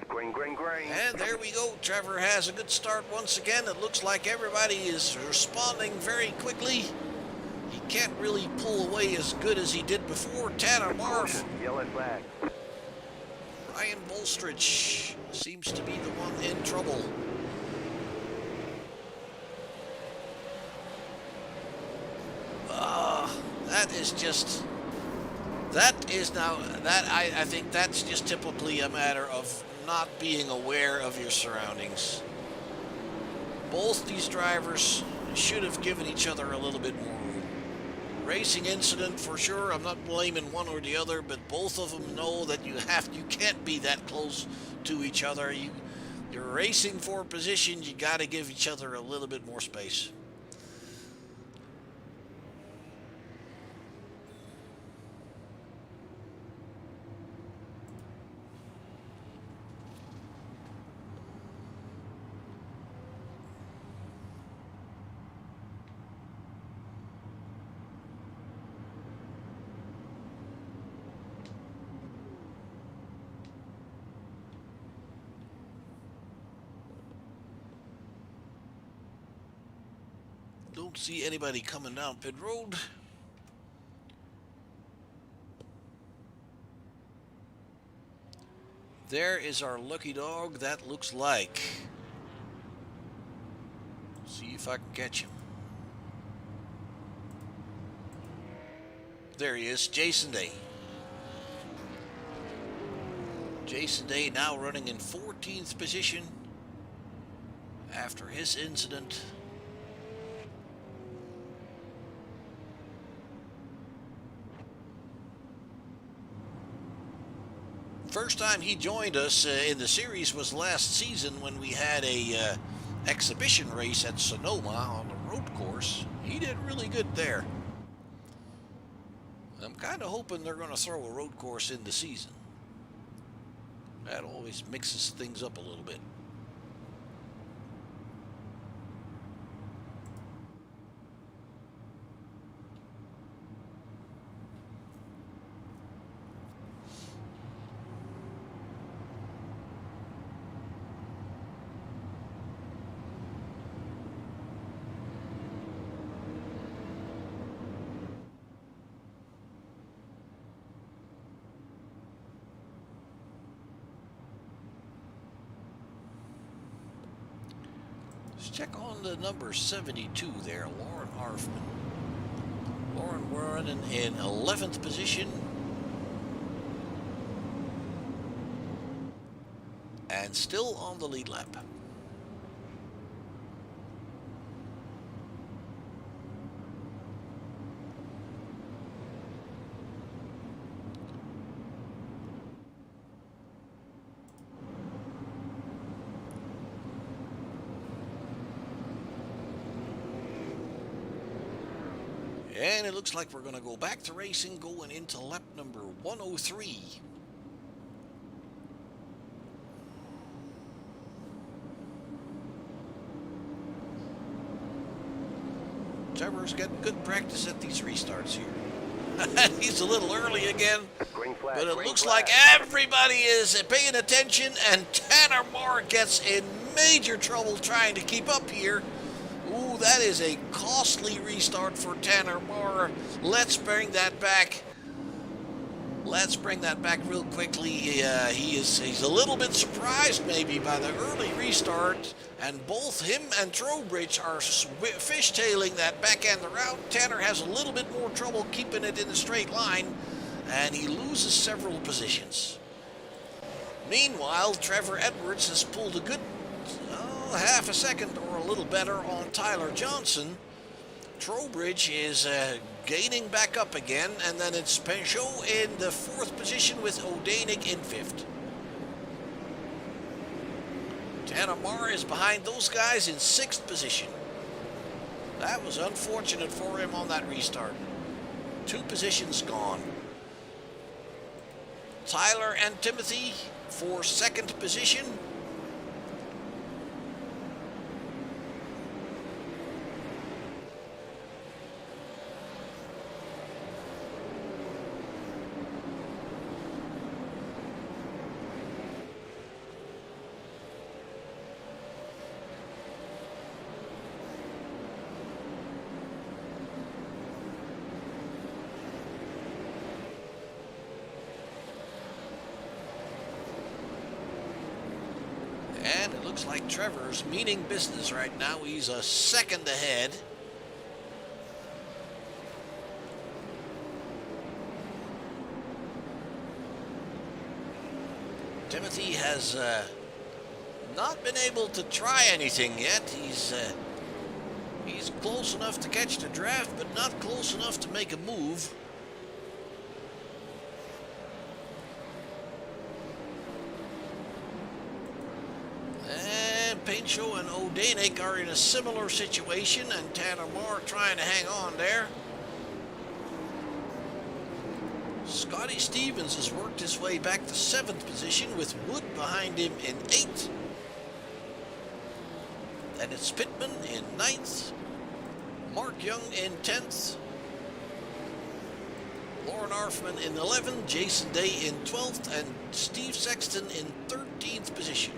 Green, green, green. And there we go. Trevor has a good start once again. It looks like everybody is responding very quickly. He can't really pull away as good as he did before. Tanner Marr. Yellow flag. Ryan Bolstridge seems to be the one in trouble. I think that's just typically a matter of not being aware of your surroundings. Both these drivers should have given each other a little bit more room. Racing incident for sure. I'm not blaming one or the other, but both of them know that you can't be that close to each other. You're racing for position. You got to give each other a little bit more space. Don't see anybody coming down pit road. There is our lucky dog, that looks like. See if I can catch him. There he is, Jason Day. Jason Day now running in 14th position after his incident. First time he joined us in the series was last season when we had a exhibition race at Sonoma on the road course. He did really good there. I'm kind of hoping they're going to throw a road course in the season. That always mixes things up a little bit. Let's check on the number 72 there, Lauren Arfman. Lauren running in 11th position. And still on the lead lap. And it looks like we're going to go back to racing, going into lap number 103. Trevor's getting good practice at these restarts here. He's a little early again, Green flag. but it green looks flag. like everybody is paying attention, and Tanner Marr gets in major trouble trying to keep up here. Ooh, that is a costly restart for Tanner Marr. Let's bring that back. Let's bring that back real quickly. He's a little bit surprised maybe by the early restart, and both him and Trowbridge are fishtailing that back end around. Tanner has a little bit more trouble keeping it in a straight line, and he loses several positions. Meanwhile, Trevor Edwards has pulled a good half a second or a little better on Tyler Johnson. Trowbridge is gaining back up again, and then it's Pinchot in the 4th position with O'Danig in 5th. Tanner Marr is behind those guys in 6th position. That was unfortunate for him on that restart. 2 positions gone. Tyler and Timothy for 2nd position. And it looks like Trevor's meaning business right now. He's a second ahead. Timothy has not been able to try anything yet. He's close enough to catch the draft, but not close enough to make a move. Pinchot and O'Danig are in a similar situation, and Tanner Marr trying to hang on there. Scotty Stevens has worked his way back to 7th position with Wood behind him in 8th. Then it's Pittman in 9th. Mark Young in 10th. Lauren Arfman in 11th. Jason Day in 12th. And Steve Sexton in 13th position.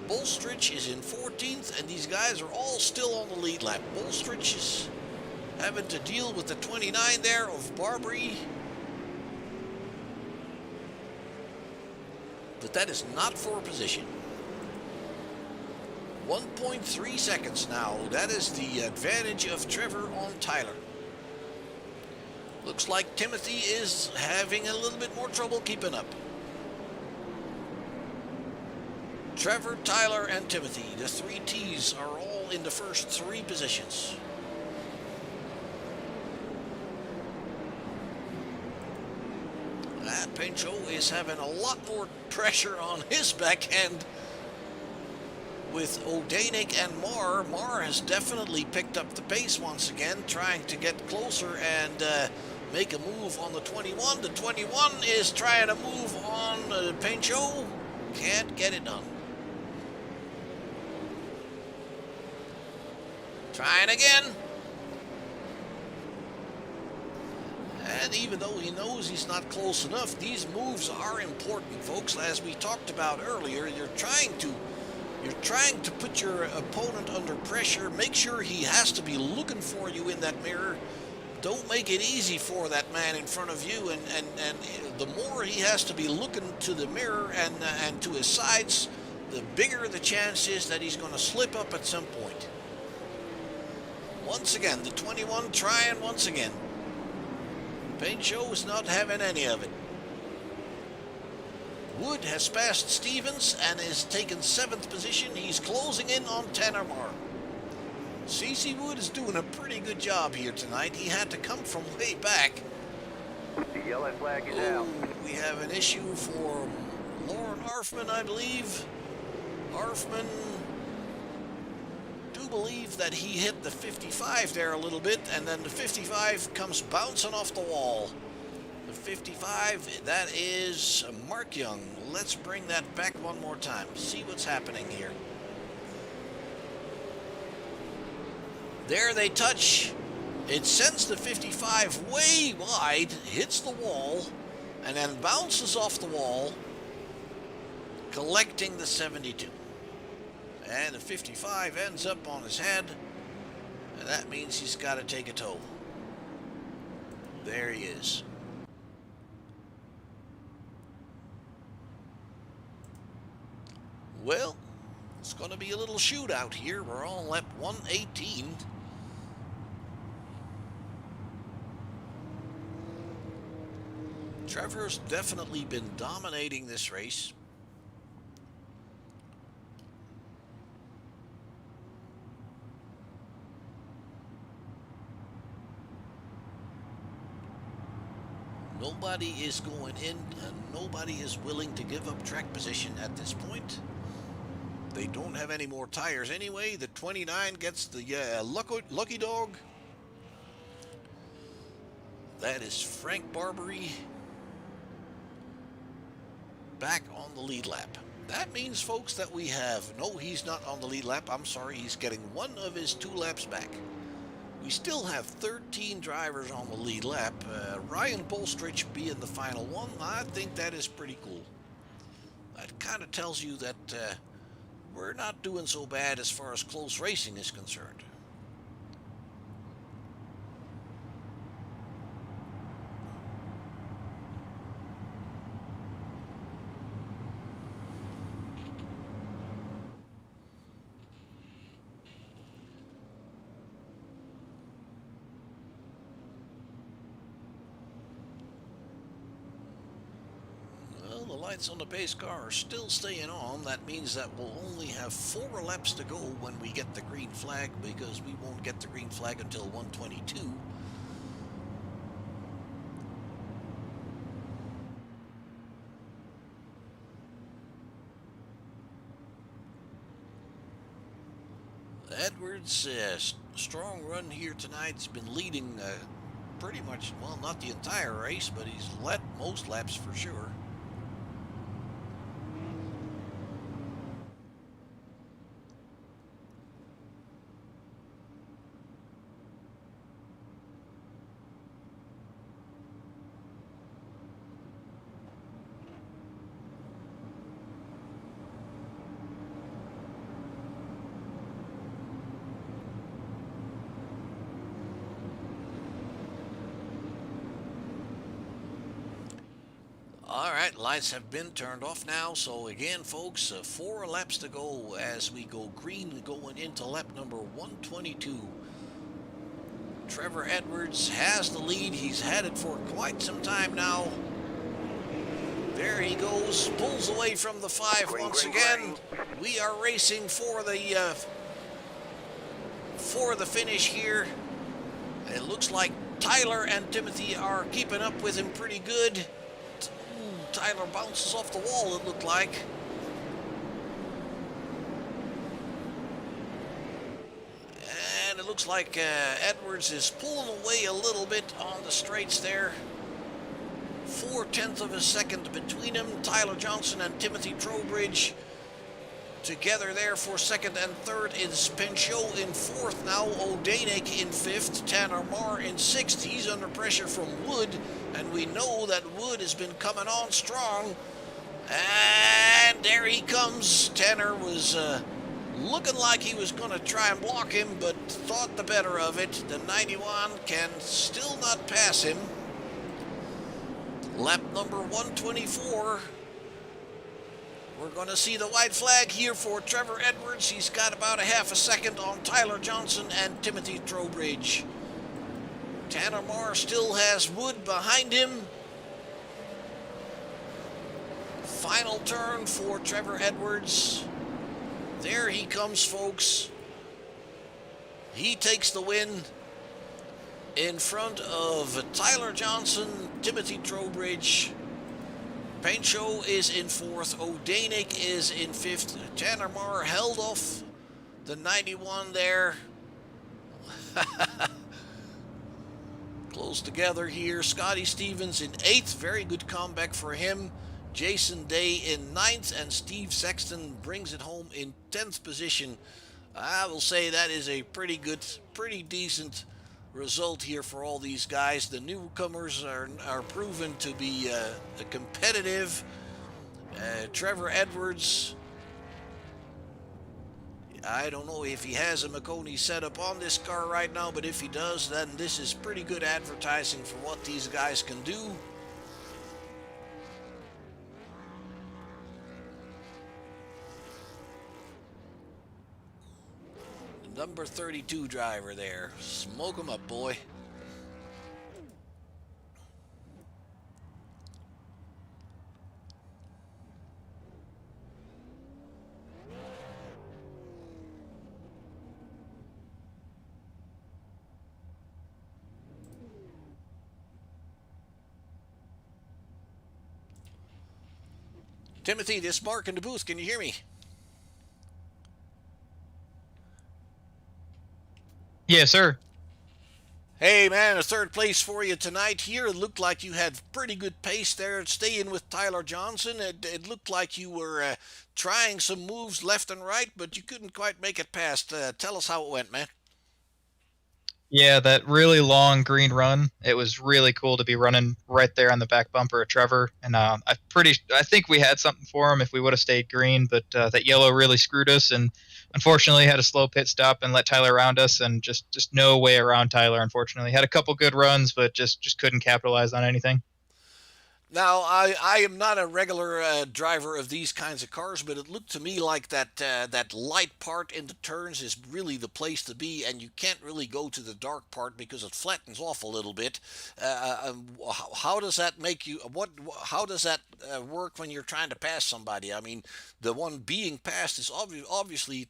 Bolstridge is in 14th, and these guys are all still on the lead lap. Bolstridge is having to deal with the 29 there of Barbary. But that is not for a position. 1.3 seconds now. That is the advantage of Trevor on Tyler. Looks like Timothy is having a little bit more trouble keeping up. Trevor, Tyler, and Timothy, the 3 T's, are all in the first 3 positions. And Pinchot is having a lot more pressure on his back end with O'Danig and Marr. Marr has definitely picked up the pace once again, trying to get closer and make a move on the 21. The 21 is trying to move on Pinchot. Can't get it done. Trying again. And even though he knows he's not close enough, these moves are important, folks. As we talked about earlier, you're trying to put your opponent under pressure. Make sure he has to be looking for you in that mirror. Don't make it easy for that man in front of you. And the more he has to be looking to the mirror and to his sides, the bigger the chance is that he's going to slip up at some point. Once again, the 21 trying once again. Pinchot is not having any of it. Wood has passed Stevens and is taken 7th position. He's closing in on Tanner Marr. CC Wood is doing a pretty good job here tonight. He had to come from way back. The yellow flag is out. We have an issue for Lauren Arfman, I believe. Arfman, do believe that he hit the 55 there a little bit, and then the 55 comes bouncing off the wall. The 55, that is Mark Young. Let's bring that back one more time. See what's happening here. There they touch. It sends the 55 way wide, hits the wall, and then bounces off the wall, collecting the 72. And the 55 ends up on his head, and that means he's got to take a tow. There he is. Well, it's going to be a little shootout here. We're on lap 118. Trevor's definitely been dominating this race. Nobody is going in, and nobody is willing to give up track position at this point. They don't have any more tires anyway. The 29 gets the lucky dog. That is Frank Barbary back on the lead lap. That means, folks, that we have... No, he's not on the lead lap. I'm sorry. He's getting one of his 2 laps back. We still have 13 drivers on the lead lap. Ryan Bolstrich being the final one. I think that is pretty cool. That kind of tells you that we're not doing so bad as far as close racing is concerned. The lights on the pace car are still staying on. That means that we'll only have 4 laps to go when we get the green flag, because we won't get the green flag until 122. Edwards, strong run here tonight. He's been leading pretty much, well, not the entire race, but he's led most laps for sure. Alright, lights have been turned off now, so again, folks, 4 laps to go as we go green going into lap number 122. Trevor Edwards has the lead. He's had it for quite some time now. There he goes, pulls away from the 5 once again. We are racing for the finish here. It looks like Tyler and Timothy are keeping up with him pretty good. Tyler bounces off the wall, it looked like. And it looks like Edwards is pulling away a little bit on the straights there. 4/10 of a second between them. Tyler Johnson and Timothy Trowbridge together there for second and third. Is Pinchot in 4th now. O'Danek in 5th. Tanner Marr in 6th. He's under pressure from Wood, and we know that Wood has been coming on strong. And there he comes. Tanner was looking like he was going to try and block him, but thought the better of it. The 91 can still not pass him. Lap number 124. We're going to see the white flag here for Trevor Edwards. He's got about a half a second on Tyler Johnson and Timothy Trowbridge. Tanner Marr still has Wood behind him. Final turn for Trevor Edwards. There he comes, folks. He takes the win in front of Tyler Johnson, Timothy Trowbridge. Pinchot is in 4th. O'Danek is in 5th. Tanner Marr held off the 91 there. Close together here. Scotty Stevens in 8th. Very good comeback for him. Jason Day in 9th. And Steve Sexton brings it home in 10th position. I will say that is a pretty good, pretty decent result here for all these guys. The newcomers are proven to be competitive. Trevor Edwards, I don't know if he has a Makoni setup on this car right now, but if he does, then this is pretty good advertising for what these guys can do. The number 32 driver there. Smoke him up, boy. Timothy, this Mark in the booth. Can you hear me? Yes, sir. Hey, man, a third place for you tonight here. It looked like you had pretty good pace there, staying with Tyler Johnson. It looked like you were trying some moves left and right, but you couldn't quite make it past. Tell us how it went, man. Yeah, that really long green run. It was really cool to be running right there on the back bumper of Trevor, and I think we had something for him if we would have stayed green, but that yellow really screwed us, and unfortunately had a slow pit stop and let Tyler around us, and just no way around Tyler. Unfortunately, had a couple good runs, but just couldn't capitalize on anything. Now, I am not a regular driver of these kinds of cars, but it looked to me like that light part in the turns is really the place to be, and you can't really go to the dark part because it flattens off a little bit. How does that make you? How does that work when you're trying to pass somebody? I mean, the one being passed is obviously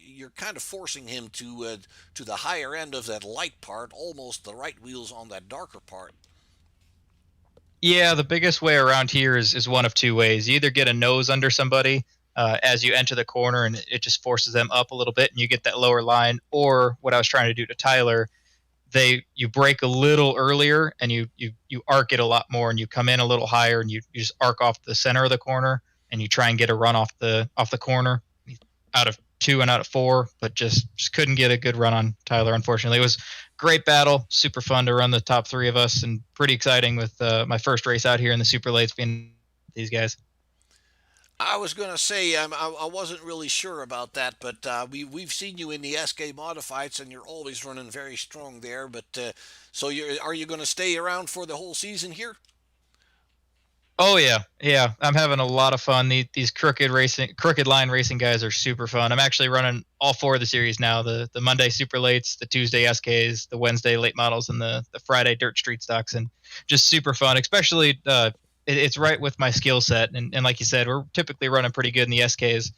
you're kind of forcing him to the higher end of that light part, almost the right wheels on that darker part. Yeah, the biggest way around here is one of two ways. You either get a nose under somebody as you enter the corner, and it just forces them up a little bit, and you get that lower line. Or what I was trying to do to Tyler, you brake a little earlier, and you arc it a lot more, and you come in a little higher, and you just arc off the center of the corner, and you try and get a run off the corner out of two and out of four, but just couldn't get a good run on Tyler. Unfortunately, it was great battle, super fun to run the top three of us, and pretty exciting with my first race out here in the super lates being these guys. I was going to say I wasn't really sure about that, but we've seen you in the SK modifieds, and you're always running very strong there. But so are you going to stay around for the whole season here? Oh yeah. I'm having a lot of fun. These crooked line racing guys are super fun. I'm actually running all four of the series now: the Monday super lates, the Tuesday SKs, the Wednesday late models, and the Friday dirt street stocks, and just super fun. Especially it's right with my skill set, and like you said, we're typically running pretty good in the SKs.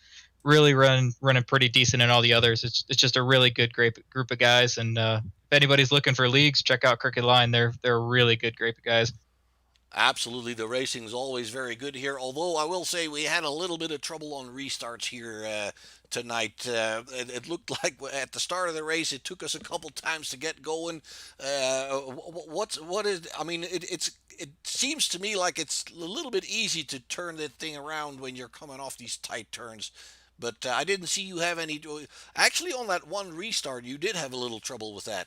Really running pretty decent in all the others. It's just a really good great group of guys, and if anybody's looking for leagues, check out Crooked Line. They're a really good group of guys. Absolutely, the racing is always very good here. Although I will say we had a little bit of trouble on restarts here tonight. It looked like at the start of the race it took us a couple times to get going. What is? I mean, it seems to me like it's a little bit easy to turn that thing around when you're coming off these tight turns. But I didn't see you have any. Actually, on that one restart, you did have a little trouble with that.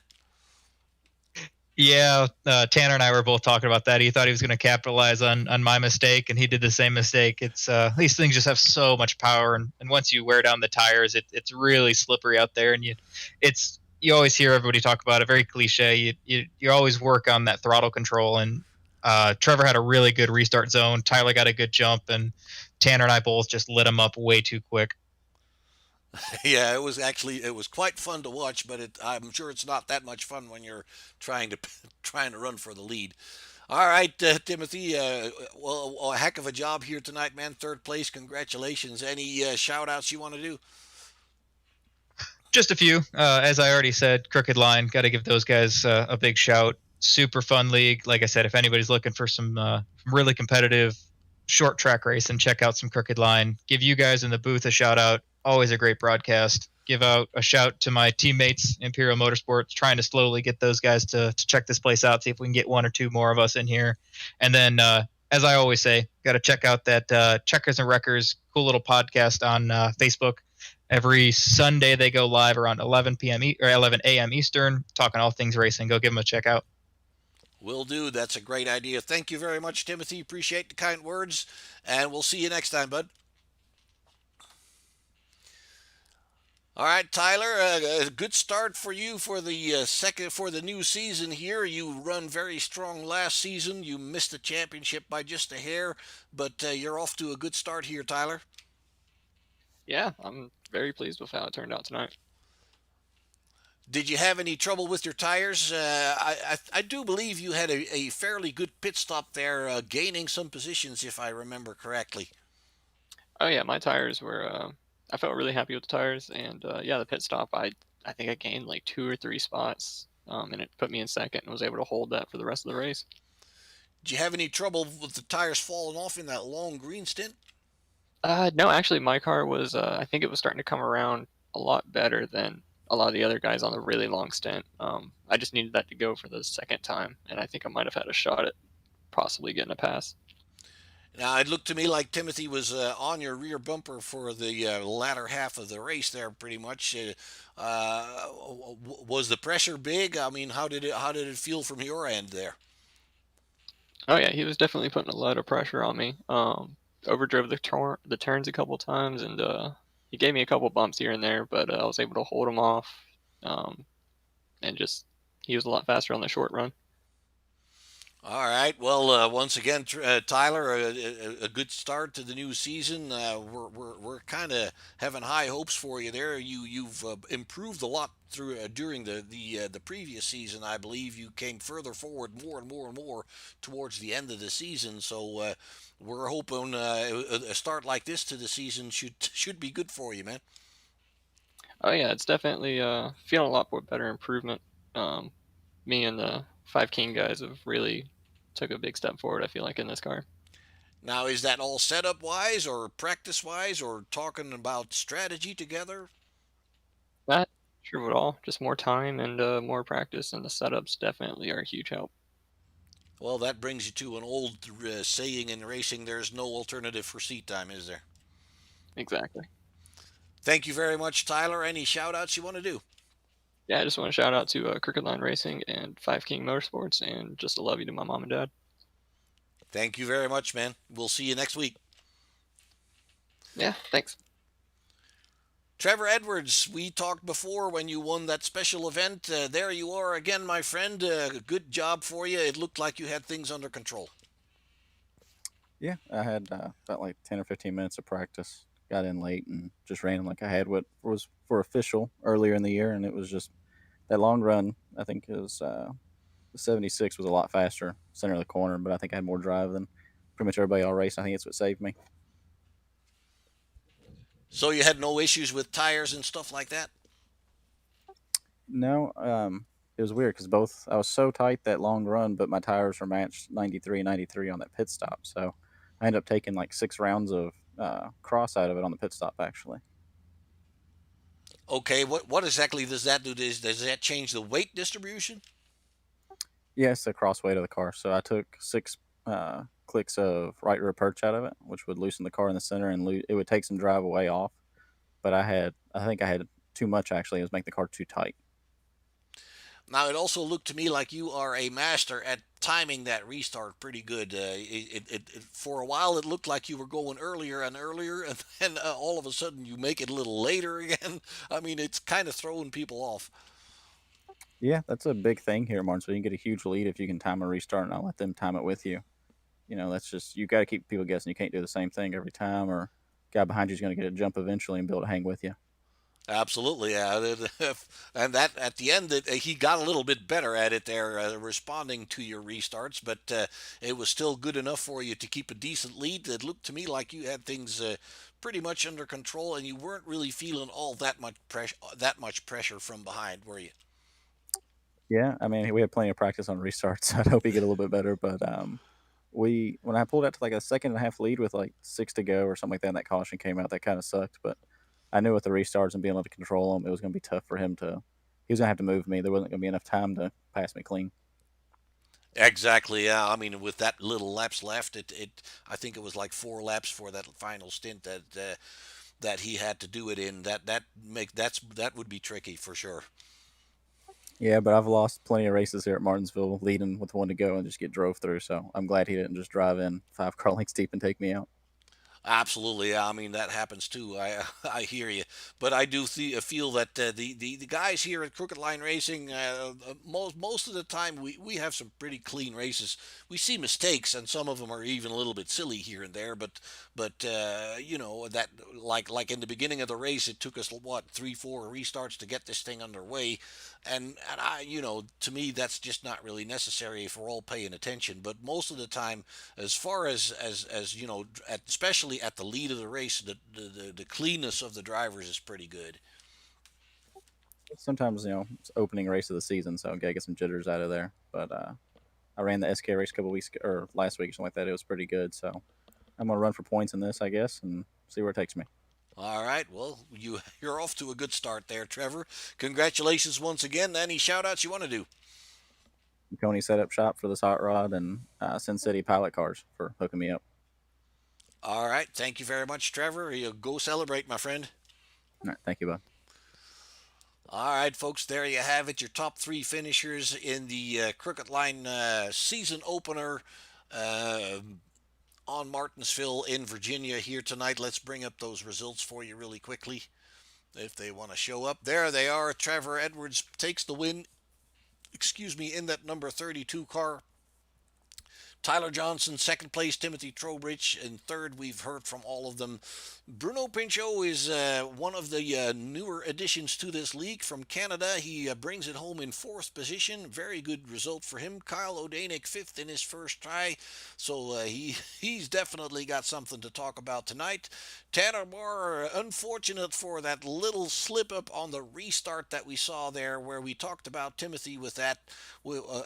Yeah, Tanner and I were both talking about that. He thought he was going to capitalize on my mistake, and he did the same mistake. It's these things just have so much power, and once you wear down the tires, it's really slippery out there. And you always hear everybody talk about it, very cliche. You always work on that throttle control, and Trevor had a really good restart zone. Tyler got a good jump, and Tanner and I both just lit him up way too quick. Yeah, it was quite fun to watch, but I'm sure it's not that much fun when you're trying to trying to run for the lead. All right, Timothy. Well, a heck of a job here tonight, man. Third place. Congratulations. Any shout outs you want to do? Just a few. As I already said, Crooked Line, got to give those guys a big shout. Super fun league. Like I said, if anybody's looking for some really competitive short track racing, check out some Crooked Line. Give you guys in the booth a shout out. Always a great broadcast. Give out a shout to my teammates, Imperial Motorsports, trying to slowly get those guys to check this place out, see if we can get one or two more of us in here. And then, as I always say, got to check out that Checkers and Wreckers cool little podcast on Facebook. Every Sunday they go live around 11 p.m. Or 11 a.m. Eastern, talking all things racing. Go give them a check out. Will do. That's a great idea. Thank you very much, Timothy. Appreciate the kind words, and we'll see you next time, bud. All right, Tyler. A good start for you for the for the new season here. You run very strong last season. You missed the championship by just a hair, but you're off to a good start here, Tyler. Yeah, I'm very pleased with how it turned out tonight. Did you have any trouble with your tires? I do believe you had a fairly good pit stop there, gaining some positions, if I remember correctly. Oh yeah, my tires were. I felt really happy with the tires, and yeah, the pit stop. I think I gained like 2 or 3 spots, and it put me in second, and was able to hold that for the rest of the race. Did you have any trouble with the tires falling off in that long green stint? No, actually, my car was. I think it was starting to come around a lot better than a lot of the other guys on the really long stint. I just needed that to go for the second time, and I think I might have had a shot at possibly getting a pass. Now, it looked to me like Timothy was on your rear bumper for the latter half of the race there, pretty much. Was the pressure big? I mean, how did it feel from your end there? Oh yeah, he was definitely putting a lot of pressure on me. Overdrove the turns a couple times, and he gave me a couple bumps here and there, but I was able to hold him off. Um, and just he was a lot faster on the short run. All right. Well, once again, Tyler, a good start to the new season. We're kind of having high hopes for you there. You've improved a lot through during the previous season. I believe you came further forward more and more and more towards the end of the season. So we're hoping a start like this to the season should be good for you, man. Oh yeah, it's definitely feeling a lot more better improvement. Um, Me and the Five King guys have really took a big step forward. I feel like in this car. Now, is that all setup wise or practice wise or talking about strategy together? Not sure at all. Just more time and more practice, and the setups definitely are a huge help. Well, that brings you to an old saying in racing: there's no alternative for seat time, is there? Exactly. Thank you very much, Tyler. Any shout outs you want to do? Yeah, I just want to shout out to Crooked Line Racing and Five King Motorsports, and just a love you to my mom and dad. Thank you very much, man. We'll see you next week. Yeah, thanks. Trevor Edwards, we talked before when you won that special event. There you are again, my friend. Good job for you. It looked like you had things under control. Yeah, I had about like 10 or 15 minutes of practice. Got in late and just ran like I had what was for official earlier in the year, and it was just that long run. I think it was the 76 was a lot faster, center of the corner, but I think I had more drive than pretty much everybody all race. I think it's what saved me. So you had no issues with tires and stuff like that? No, it was weird because both I was so tight that long run, but my tires were matched 93, 93 on that pit stop. So I ended up taking like 6 rounds of cross out of it on the pit stop actually. Okay, what exactly does that do? Does that change the weight distribution? Yes, the cross weight of the car. So I took 6 clicks of right rear perch out of it, which would loosen the car in the center and it would take some drive away off. But I think I had too much actually. It was making the car too tight. Now, it also looked to me like you are a master at timing that restart pretty good. For a while, it looked like you were going earlier and earlier, and then all of a sudden you make it a little later again. I mean, it's kind of throwing people off. Yeah, that's a big thing here, Martin. So you can get a huge lead if you can time a restart and not let them time it with you. That's just you got to keep people guessing. You can't do the same thing every time, or guy behind you is going to get a jump eventually and be able to hang with you. Absolutely, yeah. And that at the end, he got a little bit better at it there, responding to your restarts, but it was still good enough for you to keep a decent lead. It looked to me like you had things pretty much under control, and you weren't really feeling all that much pressure from behind, were you? Yeah, I mean we had plenty of practice on restarts. I'd hope he get a little bit better, but we when I pulled out to like a second and a half lead with like 6 to go or something like that, and that caution came out. That kind of sucked, but I knew with the restarts and being able to control them, it was going to be tough for him to. He was going to have to move me. There wasn't going to be enough time to pass me clean. Exactly. Yeah. I mean, with that little laps left, I think it was like 4 laps for that final stint that he had to do it in. That would be tricky for sure. Yeah, but I've lost plenty of races here at Martinsville, leading with one to go and just get drove through. So I'm glad he didn't just drive in 5 car lengths deep and take me out. Absolutely, yeah. I mean that happens too. I I hear you, but I do feel that the guys here at Crooked Line Racing, most of the time we have some pretty clean races. We see mistakes, and some of them are even a little bit silly here and there. But you know that like in the beginning of the race, it took us what 3 4 restarts to get this thing underway, and I to me that's just not really necessary if we're all paying attention. But most of the time, as far as especially at the lead of the race, the cleanness of the drivers is pretty good. Sometimes, it's opening race of the season, so I gotta get some jitters out of there. But I ran the SK race a couple weeks or last week or something like that. It was pretty good. So I'm gonna run for points in this, I guess, and see where it takes me. All right, well, you're off to a good start there, Trevor. Congratulations once again. Any shout outs you want to do? Coney set up shop for this hot rod, and Sin City Pilot Cars for hooking me up. All right, thank you very much, Trevor. You go celebrate, my friend. All right, thank you, bud. All right, folks, there you have it. Your top 3 finishers in the Crooked Line season opener on Martinsville in Virginia here tonight. Let's bring up those results for you really quickly if they want to show up. There they are. Trevor Edwards takes the win, in that number 32 car. Tyler Johnson, second place. Timothy Trowbridge in third. We've heard from all of them. Bruno Pinchot is one of the newer additions to this league from Canada. He brings it home in fourth position. Very good result for him. Kyle Odanik, fifth in his first try. So he's definitely got something to talk about tonight. Tanner Moore, unfortunate for that little slip up on the restart that we saw there, where we talked about Timothy with that,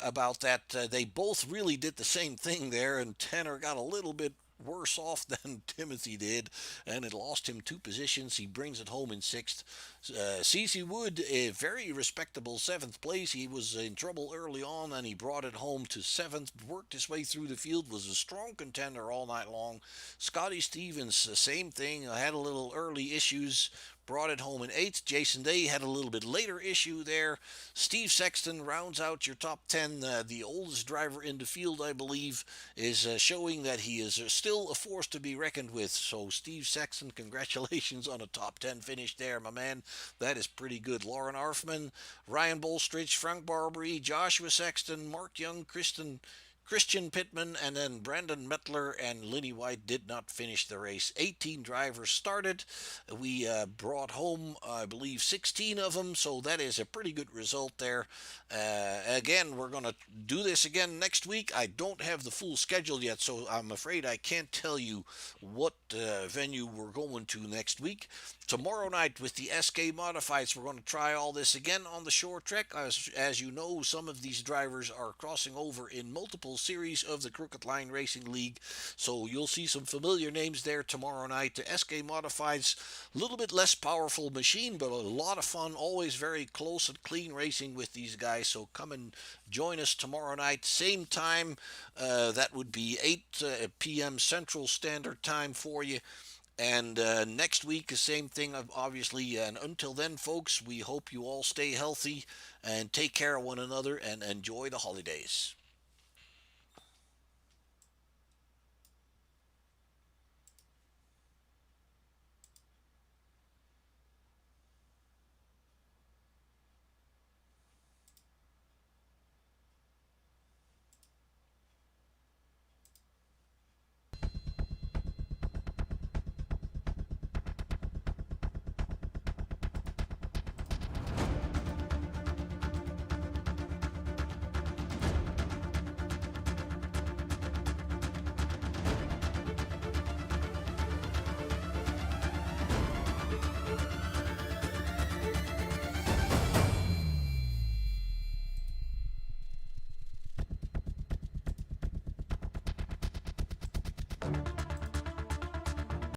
about that. They both really did the same thing there, and Tanner got a little bit worse off than Timothy did, and it lost him 2 positions. He brings it home in sixth. CC Wood, a very respectable seventh place. He was in trouble early on, and he brought it home to seventh, worked his way through the field, was a strong contender all night long. Scotty Stevens, same thing, had a little early issues, brought it home in eighth. Jason Day had a little bit later issue there. Steve Sexton rounds out your top 10. The oldest driver in the field, I believe, is showing that he is still a force to be reckoned with. So, Steve Sexton, congratulations on a top 10 finish there, my man. That is pretty good. Lauren Arfman, Ryan Bolstridge, Frank Barbary, Joshua Sexton, Mark Young, Christian Pittman, and then Brandon Mettler and Lenny White did not finish the race. 18 drivers started. We brought home, I believe, 16 of them, so that is a pretty good result there. Again, we're going to do this again next week. I don't have the full schedule yet, so I'm afraid I can't tell you what venue we're going to next week. Tomorrow night with the SK Modifieds, we're going to try all this again on the short track. As you know, some of these drivers are crossing over in multiple series of the Crooked Line Racing League, so you'll see some familiar names there tomorrow night. The SK Modifieds, a little bit less powerful machine, but a lot of fun, always very close and clean racing with these guys, so come and join us tomorrow night, same time. That would be 8 p.m. Central Standard Time for you. And next week, the same thing, obviously. And until then, folks, we hope you all stay healthy and take care of one another and enjoy the holidays.